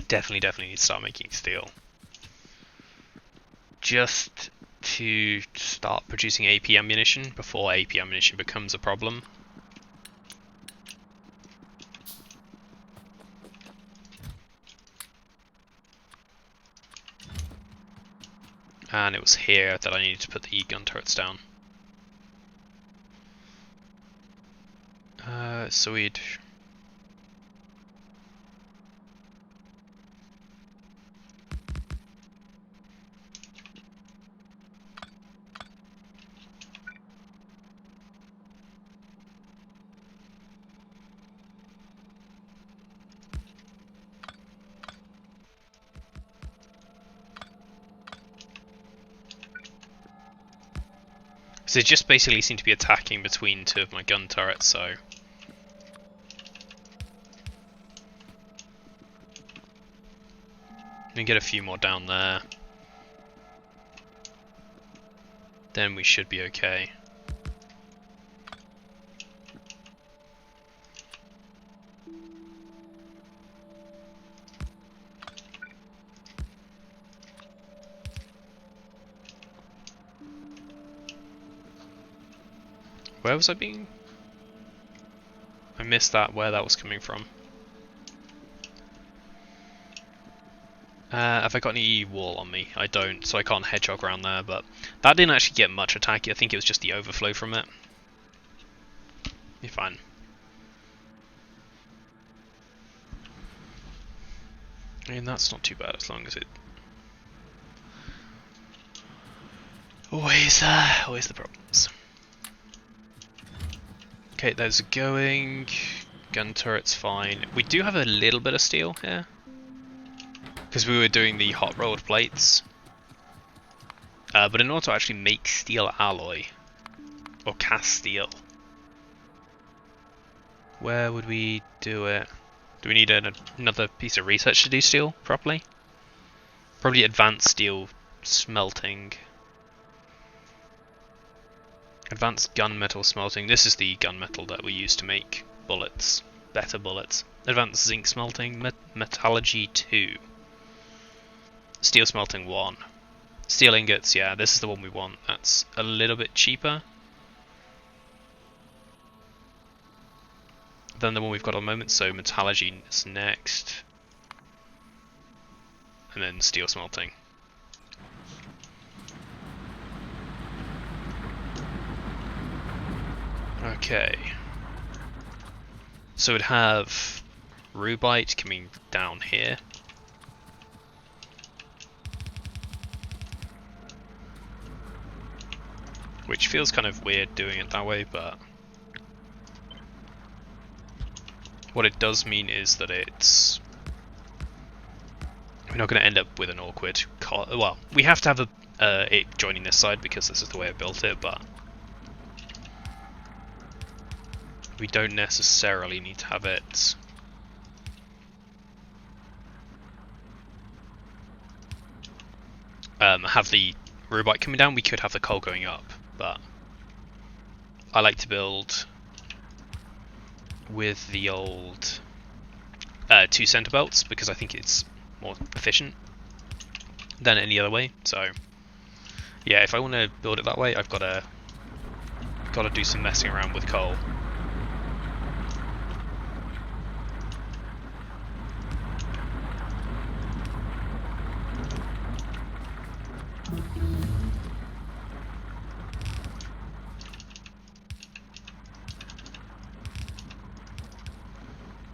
Definitely need to start making steel. Just to start producing AP ammunition before AP ammunition becomes a problem. And it was here that I needed to put the gun turrets down. So we'd... So they just basically seem to be attacking between two of my gun turrets, so... We get a few more down there. Then we should be okay. Where was I being? I missed that, where that was coming from. Have I got any wall on me? I don't, so I can't hedgehog around there, but that didn't actually get much attack. I think it was just the overflow from it. You're fine. I mean, that's not too bad as long as it... Always the problems. Okay, those are going. Gun turret's fine. We do have a little bit of steel here. Because we were doing the hot rolled plates. But in order to actually make steel alloy, or cast steel, where would we do it? Do we need another piece of research to do steel properly? Probably advanced steel smelting. Advanced gunmetal smelting. This is the gunmetal that we use to make bullets. Better bullets. Advanced zinc smelting. Metallurgy 2. Steel smelting 1. Steel ingots, yeah, this is the one we want. That's a little bit cheaper than the one we've got at the moment, so metallurgy is next. And then steel smelting. Okay. So we'd have rubite coming down here. Which feels kind of weird doing it that way, but what it does mean is that we're not going to end up with an awkward well, we have to have it joining this side because this is the way I built it, but we don't necessarily need to have it have the rubite coming down. We could have the coal going up, but I like to build with the old 2 center belts because I think it's more efficient than any other way. So yeah, if I want to build it that way, I've got to do some messing around with coal.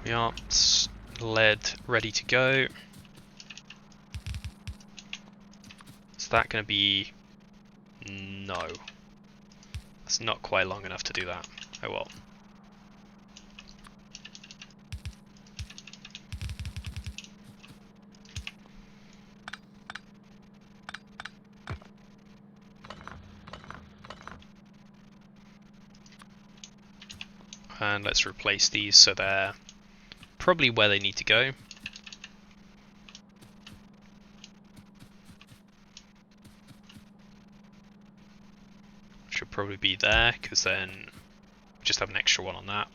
Yeah, lead ready to go. Is that going to be... No. It's not quite long enough to do that. Oh well. And let's replace these so they're probably where they need to go. Should probably be there, because then we just have an extra one on that.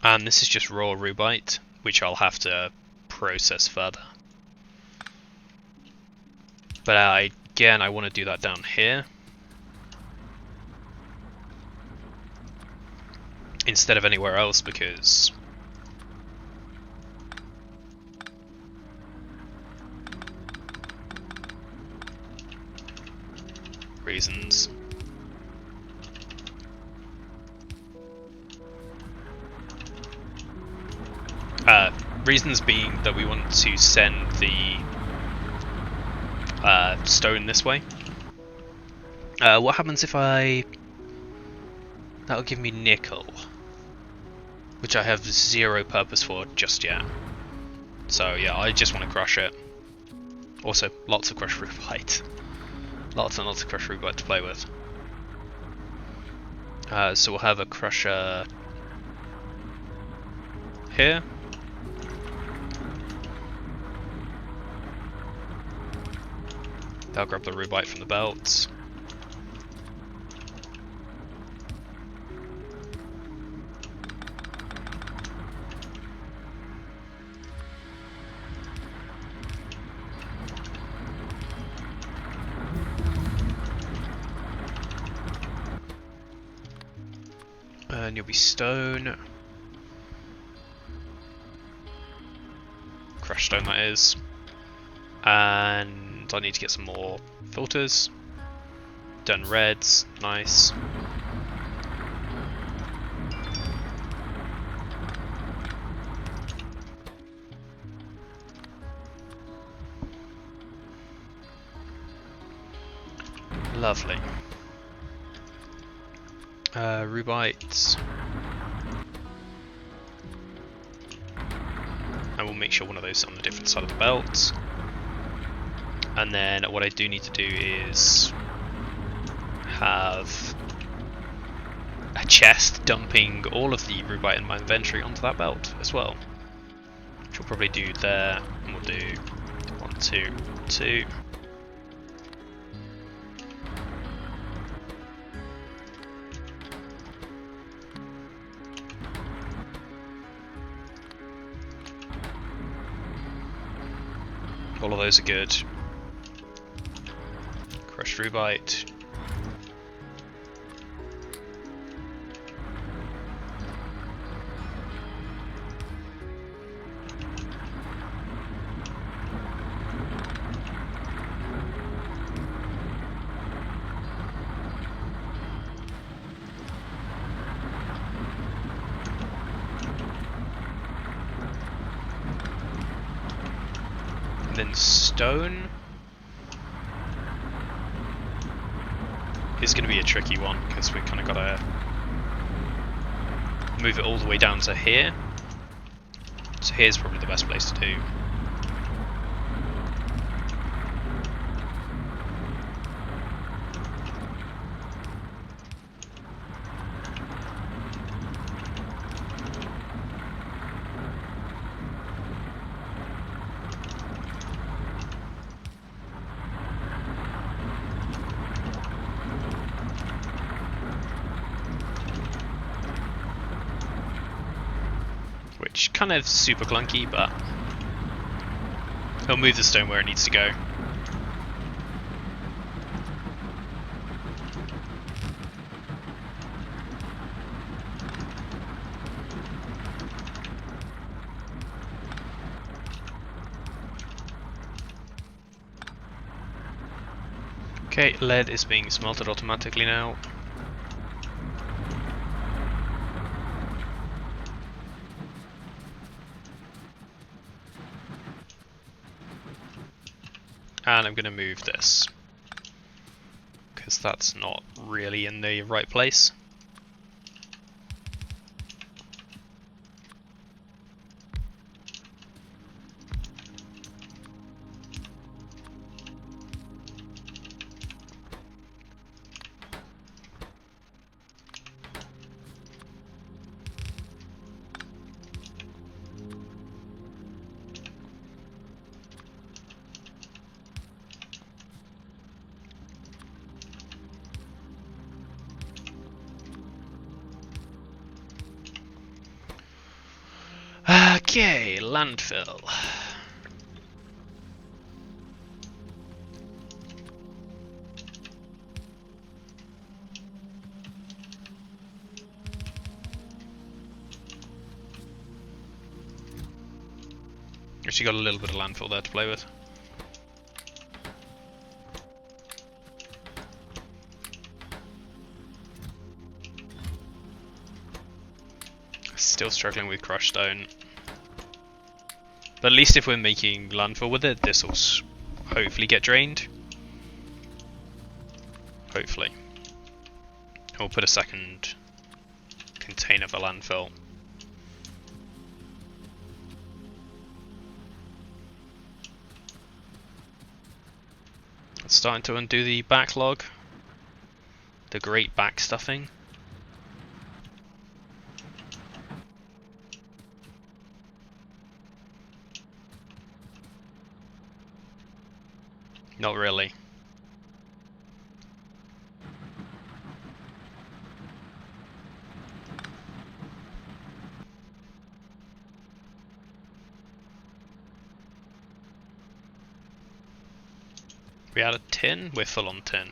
And this is just raw rubite, which I'll have to process further. But again, I want to do that down here instead of anywhere else because reasons. Reasons being that we want to send the stone this way. What happens if that'll give me nickel, which I have zero purpose for just yet. So yeah, I just want to crush it. Also, lots of crushed rubite. Lots and lots of crushed rubite to play with. So we'll have a crusher here. I'll grab the rubite from the belts. And you'll be stone. Crushed stone, that is. And I need to get some more filters. Done reds, nice. Lovely. Rubites. And we'll make sure one of those is on the different side of the belt. And then what I do need to do is have a chest dumping all of the rubite in my inventory onto that belt as well. Which we'll probably do there, and we'll do 1, 2, 2. All of those are good. Crushed rubite. Then stone is going to be a tricky one because we kind of got to move it all the way down to here. So here's probably the best place to do. Which kind of super clunky, but he'll move the stone where it needs to go. Okay, lead is being smelted automatically now. And I'm going to move this, because that's not really in the right place. Okay, landfill. Actually got a little bit of landfill there to play with. Still struggling with crushed stone. But at least if we're making landfill with it, this will hopefully get drained. Hopefully. And we'll put a second container for landfill. It's starting to undo the backlog. The great backstuffing. Not really. We added tin, we're full on tin.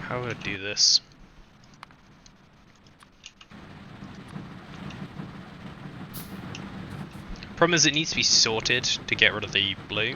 How would I do this? Problem is it needs to be sorted to get rid of the blue.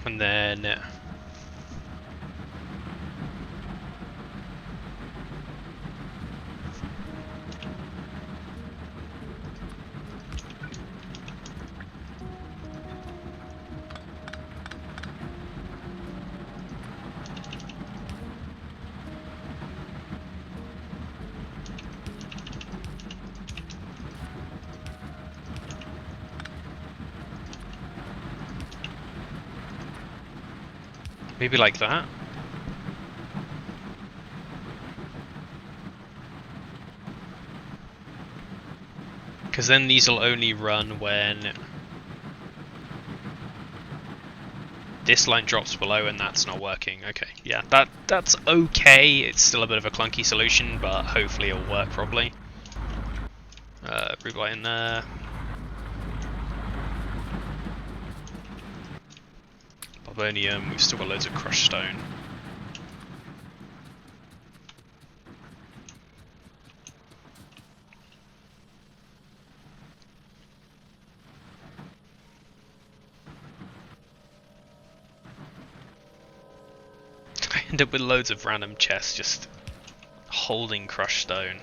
And then Maybe like that? Because then these will only run when this line drops below and that's not working. Okay, yeah, that's okay. It's still a bit of a clunky solution, but hopefully it'll work properly. Root light in there. Barbonium, we've still got loads of crushed stone. I end up with loads of random chests just holding crushed stone.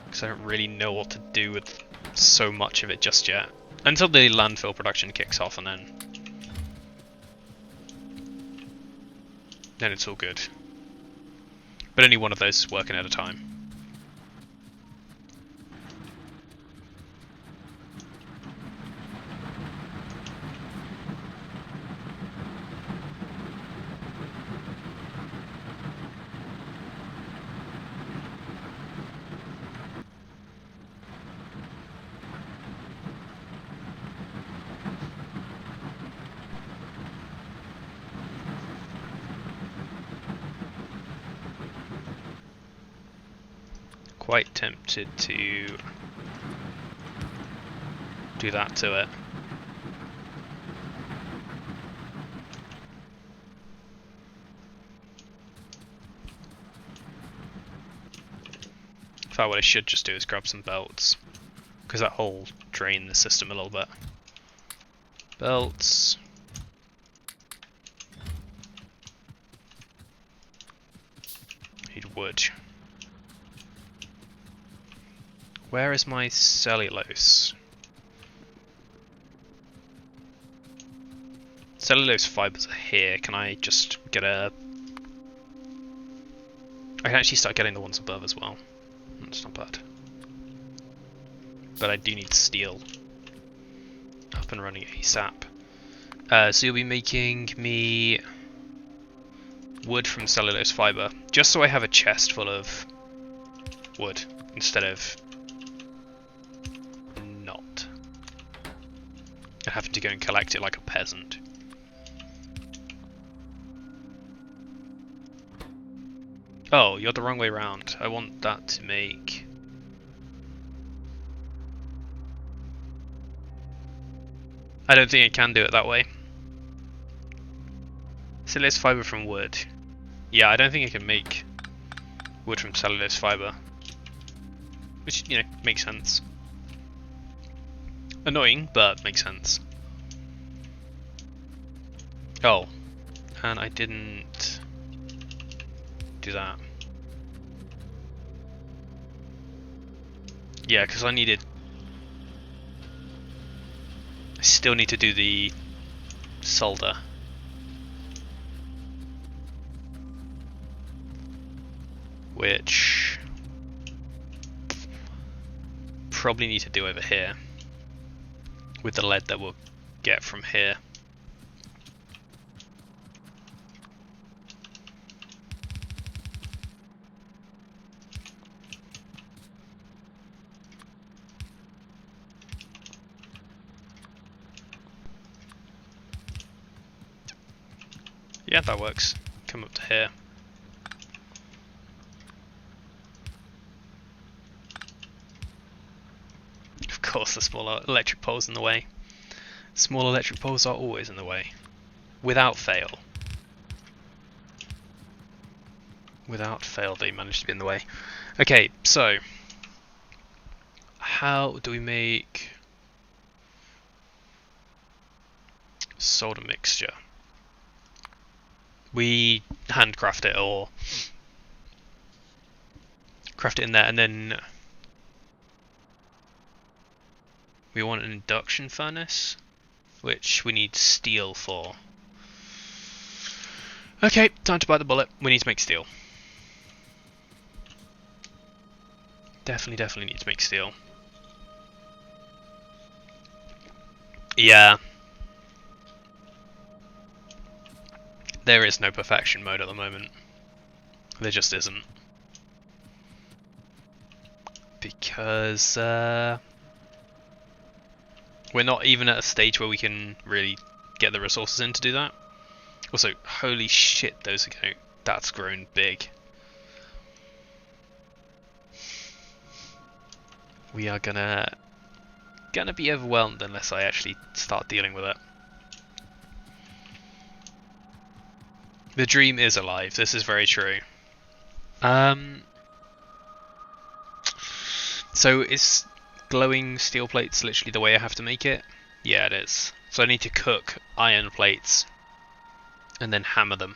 Because I don't really know what to do with so much of it just yet. Until the landfill production kicks off, and then it's all good. But only one of those is working at a time. Quite tempted to do that to it. In fact, what I should just do is grab some belts, because that'll drain the system a little bit. Belts. Need wood. Where is my cellulose? Cellulose fibers are here. Can I just get a... I can actually start getting the ones above as well. That's not bad. But I do need steel up and running ASAP. So you'll be making me wood from cellulose fiber, just so I have a chest full of wood instead of not having to go and collect it like a peasant. Oh, you're the wrong way round. I want that to make... I don't think it can do it that way. Cellulose fiber from wood. Yeah, I don't think it can make wood from cellulose fiber. Which, you know, makes sense. Annoying, but makes sense. Oh. And I didn't do that. Yeah, because I still need to do the solder. Which probably need to do over here with the lead that we'll get from here. Yeah, that works. Come up to here. Of course, the small electric pole's in the way. Small electric poles are always in the way. Without fail. Without fail, they managed to be in the way. Okay, so how do we make solder mixture? We handcraft it or craft it in there, and then we want an induction furnace, which we need steel for. Okay, time to bite the bullet. We need to make steel. Definitely need to make steel. Yeah. There is no perfection mode at the moment. There just isn't. Because we're not even at a stage where we can really get the resources in to do that. Also, holy shit, those are going. That's grown big. We are gonna be overwhelmed unless I actually start dealing with it. The dream is alive. This is very true. So is glowing steel plates literally the way I have to make it? Yeah, it is. So I need to cook iron plates and then hammer them.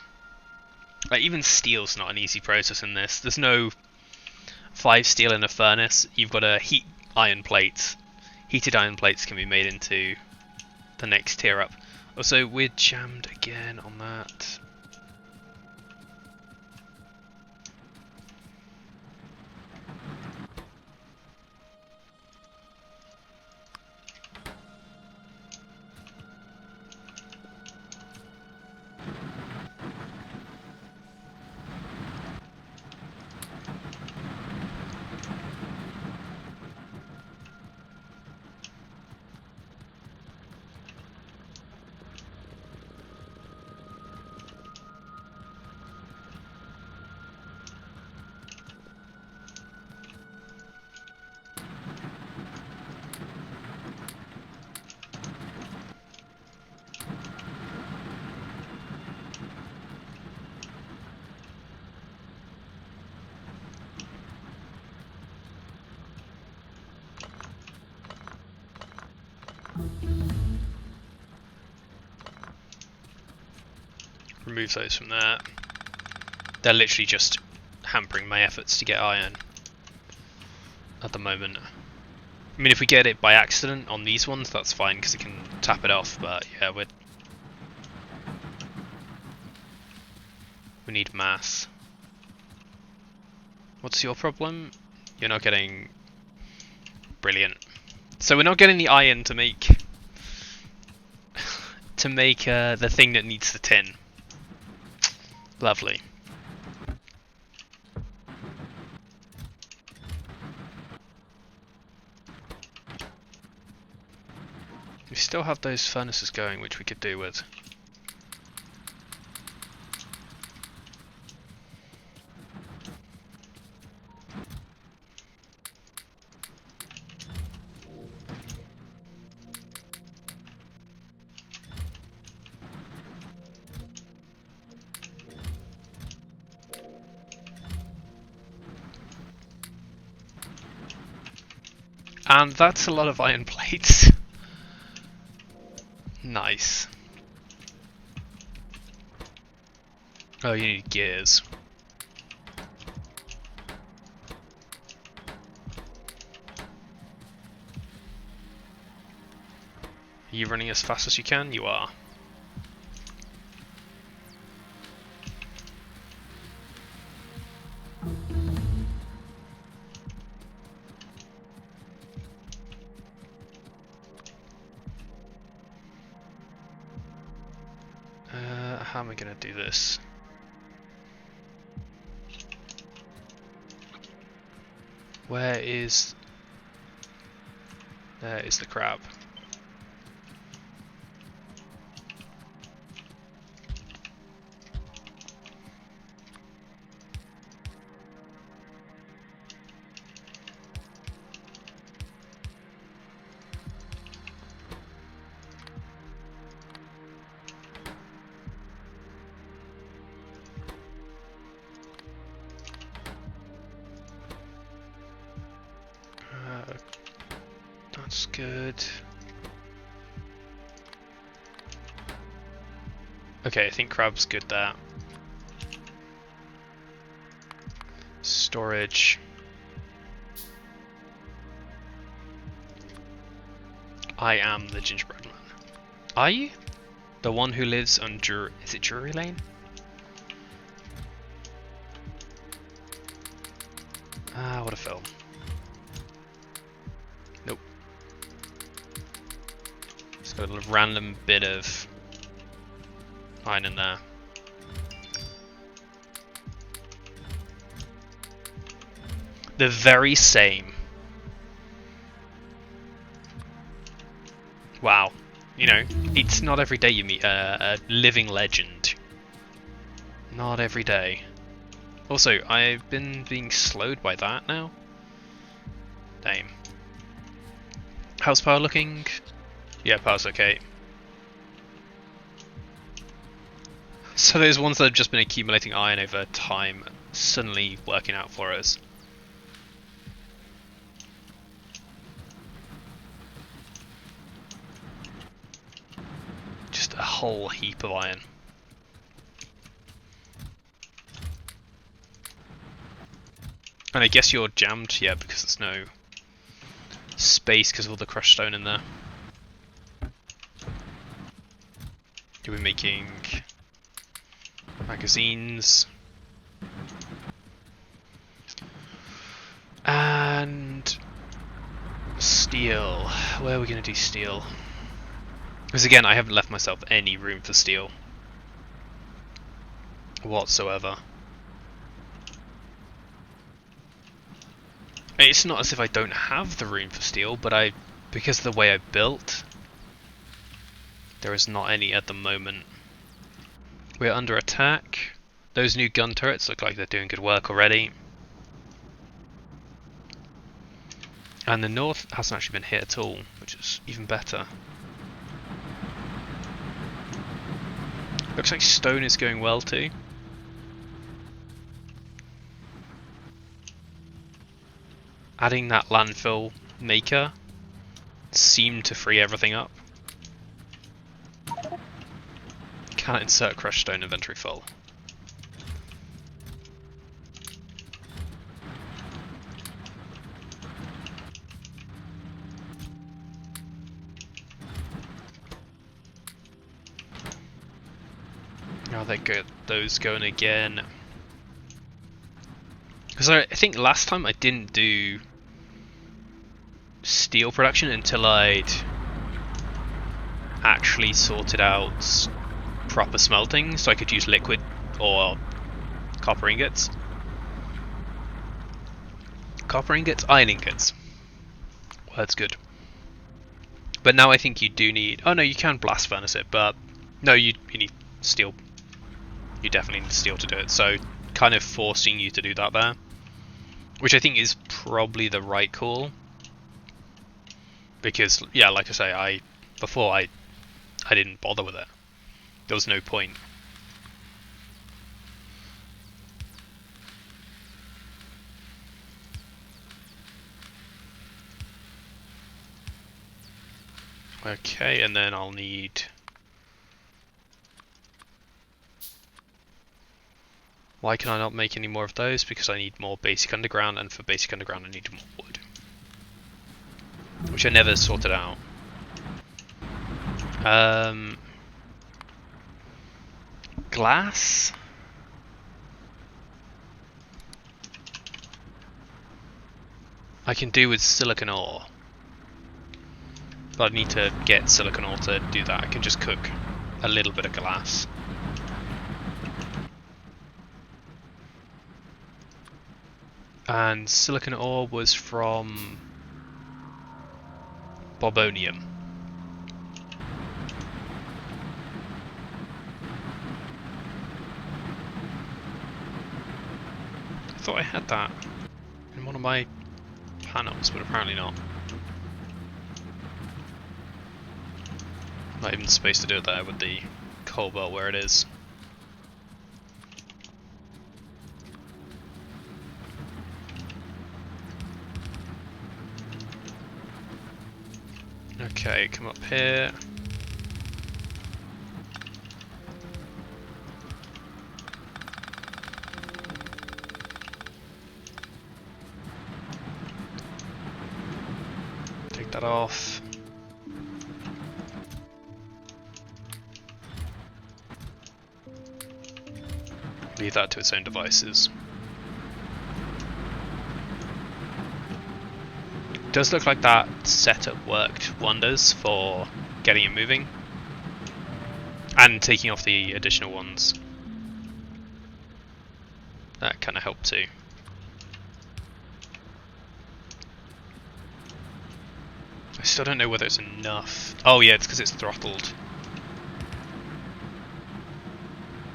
Like, even steel's not an easy process in this. There's no 5 steel in a furnace. You've got to heat iron plates. Heated iron plates can be made into the next tier up. Also, we're jammed again on that. Remove those from there. They're literally just hampering my efforts to get iron at the moment. I mean, if we get it by accident on these ones, that's fine because it can tap it off, but yeah, we need mass. What's your problem? You're not getting... Brilliant. So we're not getting the iron to make... the thing that needs the tin. Lovely. We still have those furnaces going, which we could do with. And that's a lot of iron plates. Nice. Oh, you need gears. Are you running as fast as you can? You are. How am I going to do this? Where is... There is the crab. That's good. Okay, I think crab's good there. Storage. I am the gingerbread man. Are you? The one who lives on is it Drury Lane? Ah, what a film. Nope. Just got a little random bit of iron in there. The very same. Wow. You know, it's not every day you meet a living legend. Not every day. Also, I've been being slowed by that now. Damn. How's power looking? Yeah, power's okay. So those ones that have just been accumulating iron over time suddenly working out for us. Just a whole heap of iron. And I guess you're jammed, yeah, because there's no space because of all the crushed stone in there. You'll be making magazines. And steel. Where are we going to do steel? Because again, I haven't left myself any room for steel whatsoever. It's not as if I don't have the room for steel, but because of the way I built, there is not any at the moment. We're under attack. Those new gun turrets look like they're doing good work already. And the north hasn't actually been hit at all, which is even better. Looks like stone is going well too. Adding that landfill maker seemed to free everything up. Can't insert crushed stone inventory full. Oh, they get those going again. Because I think last time I didn't do steel production until I'd actually sorted out proper smelting, so I could use liquid or copper ingots. Copper ingots, iron ingots. Word's good. But now I think you do need... Oh no, you can blast furnace it, but no, you need steel. You definitely need steel to do it, so kind of forcing you to do that there. Which I think is probably the right call. Because, yeah, like I say, before I didn't bother with it. There was no point. Okay, and then I'll need... Why can I not make any more of those? Because I need more basic underground, and for basic underground I need more wood. Which I never sorted out. Glass? I can do with silicon ore. But I need to get silicon ore to do that. I can just cook a little bit of glass. And silicon ore was from Bobonium. I thought I had that in one of my panels, but apparently not. Not even space to do it there with the cobalt where it is. Okay, come up here. Take that off. Leave that to its own devices. Does look like that setup worked wonders for getting it moving and taking off the additional ones. That kind of helped too. still don't know whether it's enough. Oh yeah, it's because it's throttled.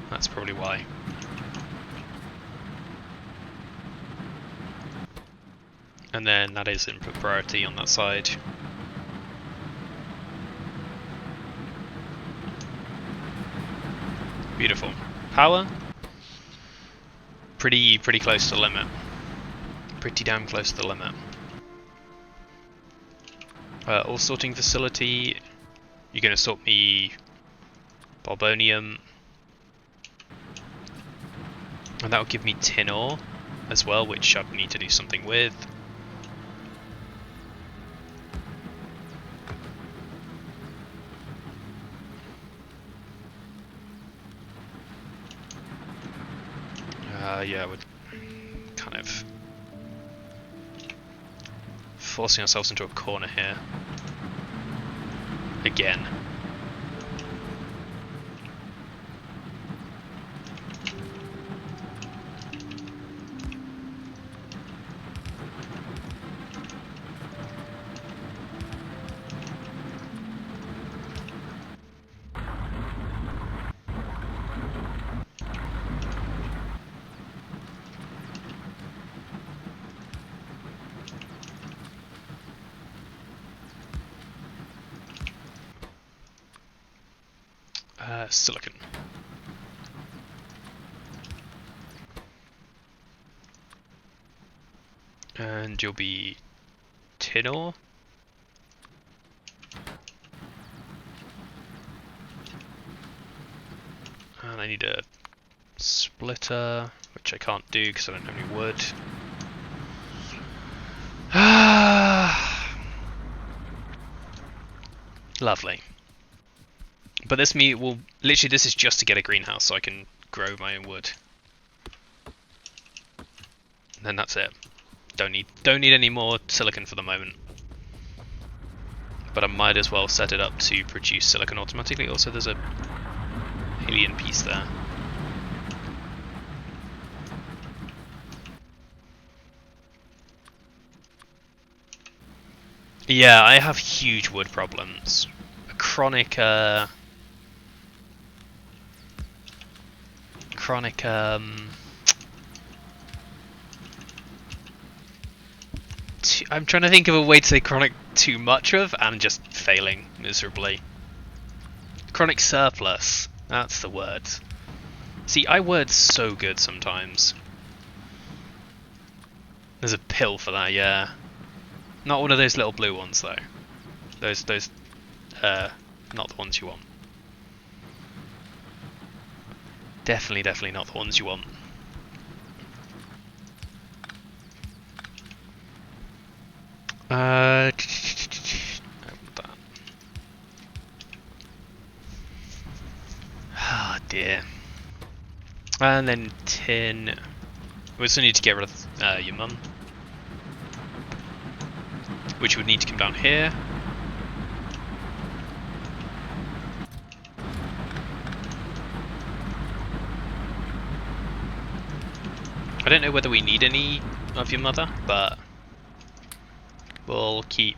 That's probably why. And then that is input priority on that side. Beautiful. Power? Pretty close to the limit. Pretty damn close to the limit. Ore sorting facility. You're going to sort me Barbonium. And that will give me tin ore as well, which I need to do something with. Yeah, we're kind of forcing ourselves into a corner here. Again. Silicon. And you'll be tin ore. And I need a splitter, which I can't do because I don't have any wood. Lovely. But this meat will literally, this is just to get a greenhouse so I can grow my own wood. And then that's it. Don't need any more silicon for the moment. But I might as well set it up to produce silicon automatically. Also, there's a alien piece there. Yeah, I have huge wood problems. A chronic I'm trying to think of a way to say chronic too much of, and just failing miserably. Chronic surplus, that's the word. See, I word so good sometimes. There's a pill for that, yeah. Not one of those little blue ones though. Those not the ones you want. Definitely not the ones you want. Ah, dear. And then tin. We also need to get rid of your mum, which would need to come down here. I don't know whether we need any of your mother, but we'll keep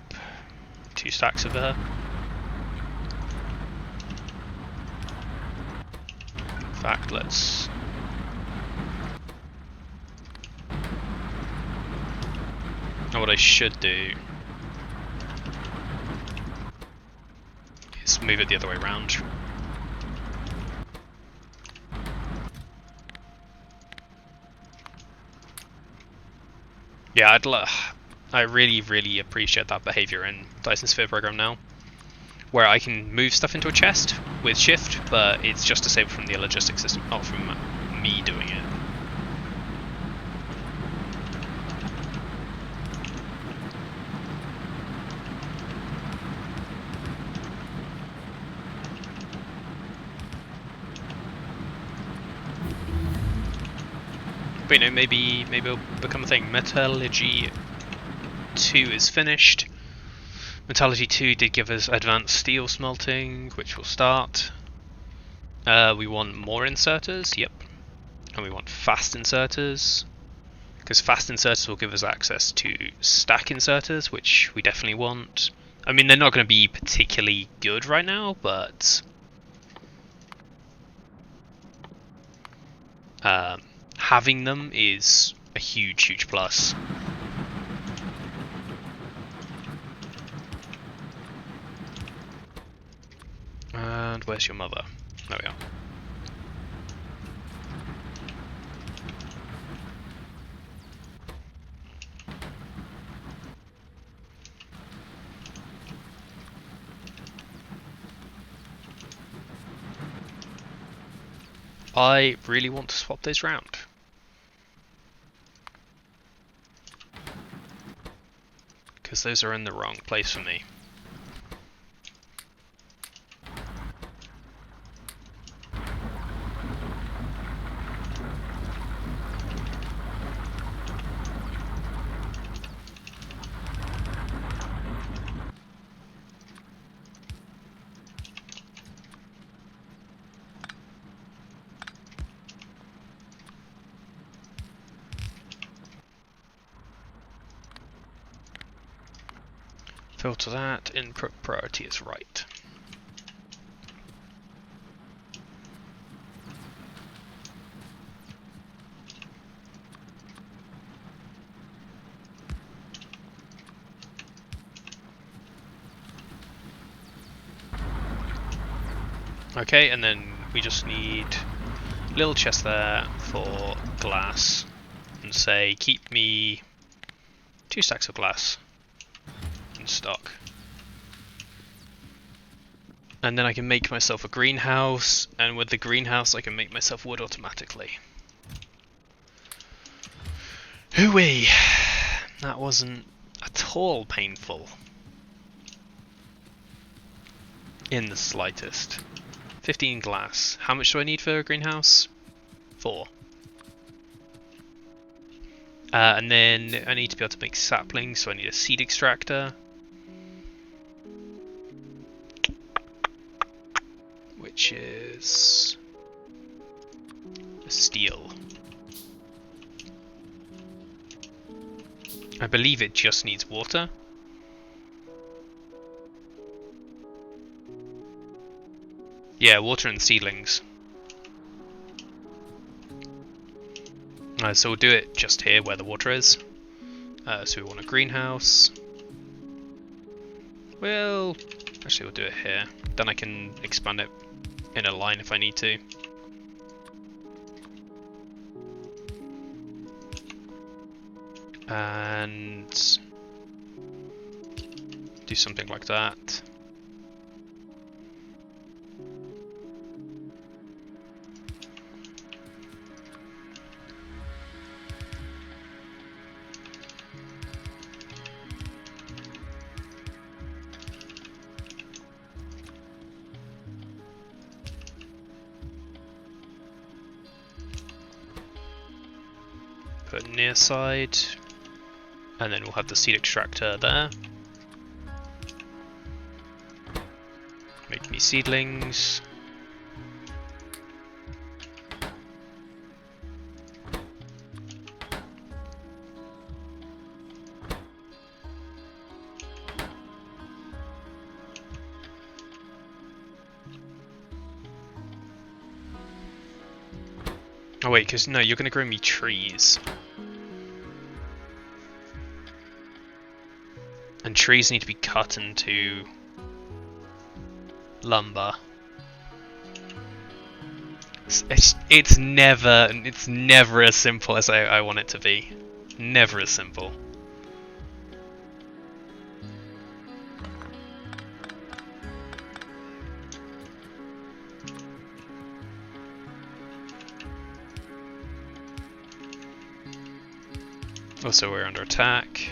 2 stacks of her. In fact, let's... Now what I should do is move it the other way around. Yeah, I really appreciate that behavior in Dyson Sphere program now, where I can move stuff into a chest with shift, but it's just disabled from the logistics system, not from me doing it. But you know, maybe it'll become a thing. Metallurgy 2 is finished. Metallurgy 2 did give us advanced steel smelting, which will start. We want more inserters, yep. And we want fast inserters, because fast inserters will give us access to stack inserters, which we definitely want. I mean, they're not going to be particularly good right now, but having them is a huge, huge plus. And where's your mother? There we are. I really want to swap those round. Because those are in the wrong place for me. Filter that, input priority is right. Okay, and then we just need a little chest there for glass, and say keep me 2 stacks of glass in stock. And then I can make myself a greenhouse, and with the greenhouse I can make myself wood automatically. Hooey! That wasn't at all painful. In the slightest. 15 glass. How much do I need for a greenhouse? 4. And then I need to be able to make saplings, so I need a seed extractor. Which is a steel. I believe it just needs water. Yeah, water and seedlings. So we'll do it just here where the water is. So we want a greenhouse. Well, actually we'll do it here. Then I can expand it in a line if I need to. And do something like that. Put near side, and then we'll have the seed extractor there. Make me seedlings. Oh wait, because no, you're going to grow me trees. And trees need to be cut into lumber. It's never as simple as I want it to be. Never as simple. Also, we're under attack.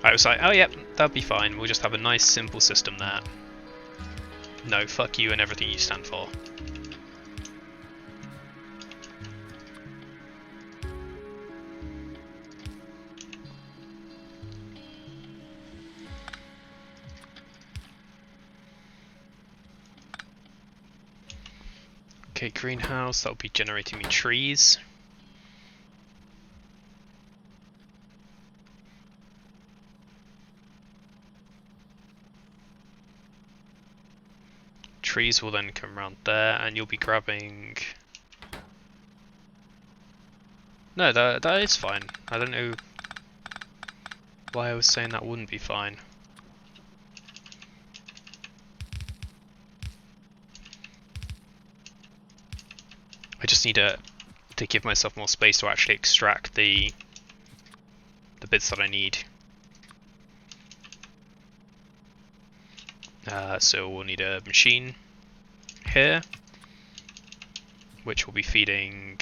I was like, oh yep, that'll be fine. We'll just have a nice simple system there. No, fuck you and everything you stand for. Okay, greenhouse, that'll be generating me trees. trees will then come around there, and you'll be grabbing... No, that is fine. I don't know why I was saying that wouldn't be fine. I just need to give myself more space to actually extract the bits that I need. So we'll need a machine here, which will be feeding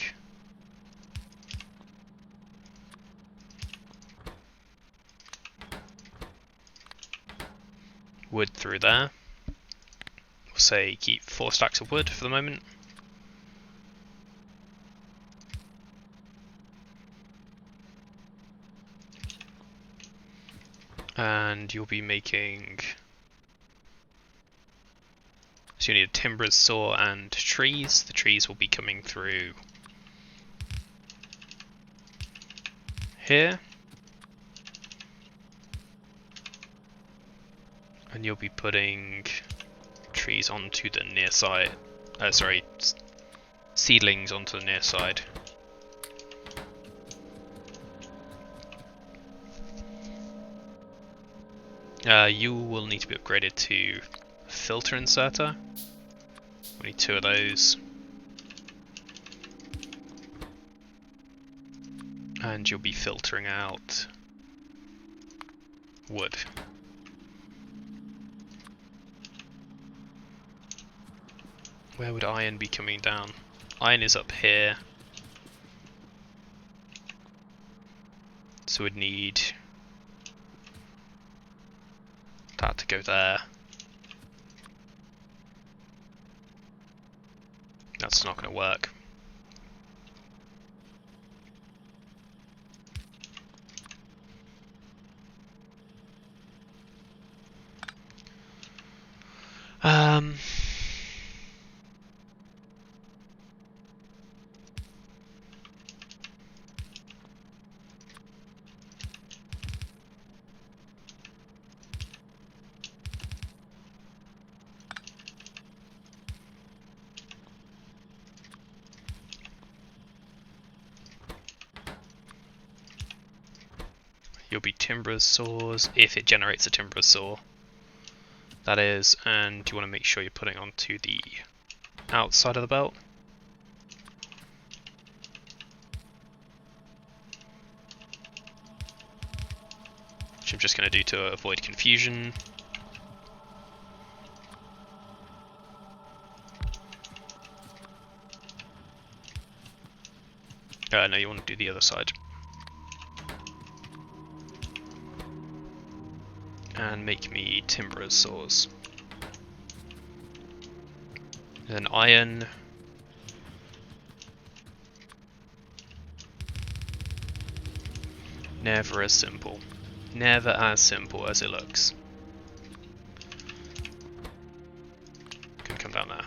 wood through there. We'll say keep 4 stacks of wood for the moment. And you'll be making... So you need a timber saw and trees. The trees will be coming through here. And you'll be putting trees onto the near side. Seedlings onto the near side. You will need to be upgraded to filter inserter. We need 2 of those. And you'll be filtering out wood. Where would iron be coming down? Iron is up here. So we'd need that to go there. That's not going to work. You'll be timber saws if it generates a timber saw. That is, and you want to make sure you're putting onto the outside of the belt. Which I'm just going to do to avoid confusion. No, you want to do the other side. And make me timber saws. Then iron. Never as simple. Never as simple as it looks. Can come down there.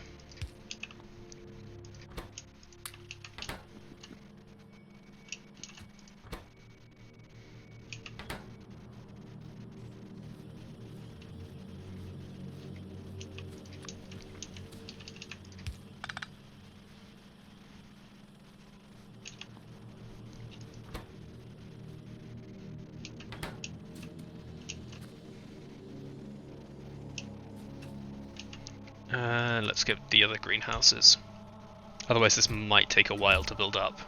Let's get the other greenhouses. Otherwise this might take a while to build up.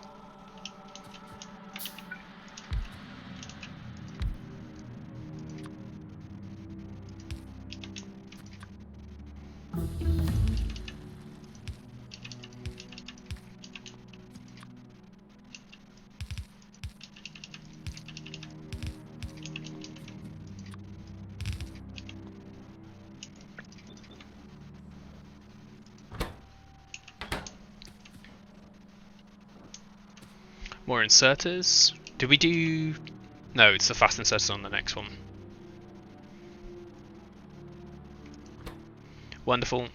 More inserters. Did we do... No, it's the fast inserters on the next one. Wonderful.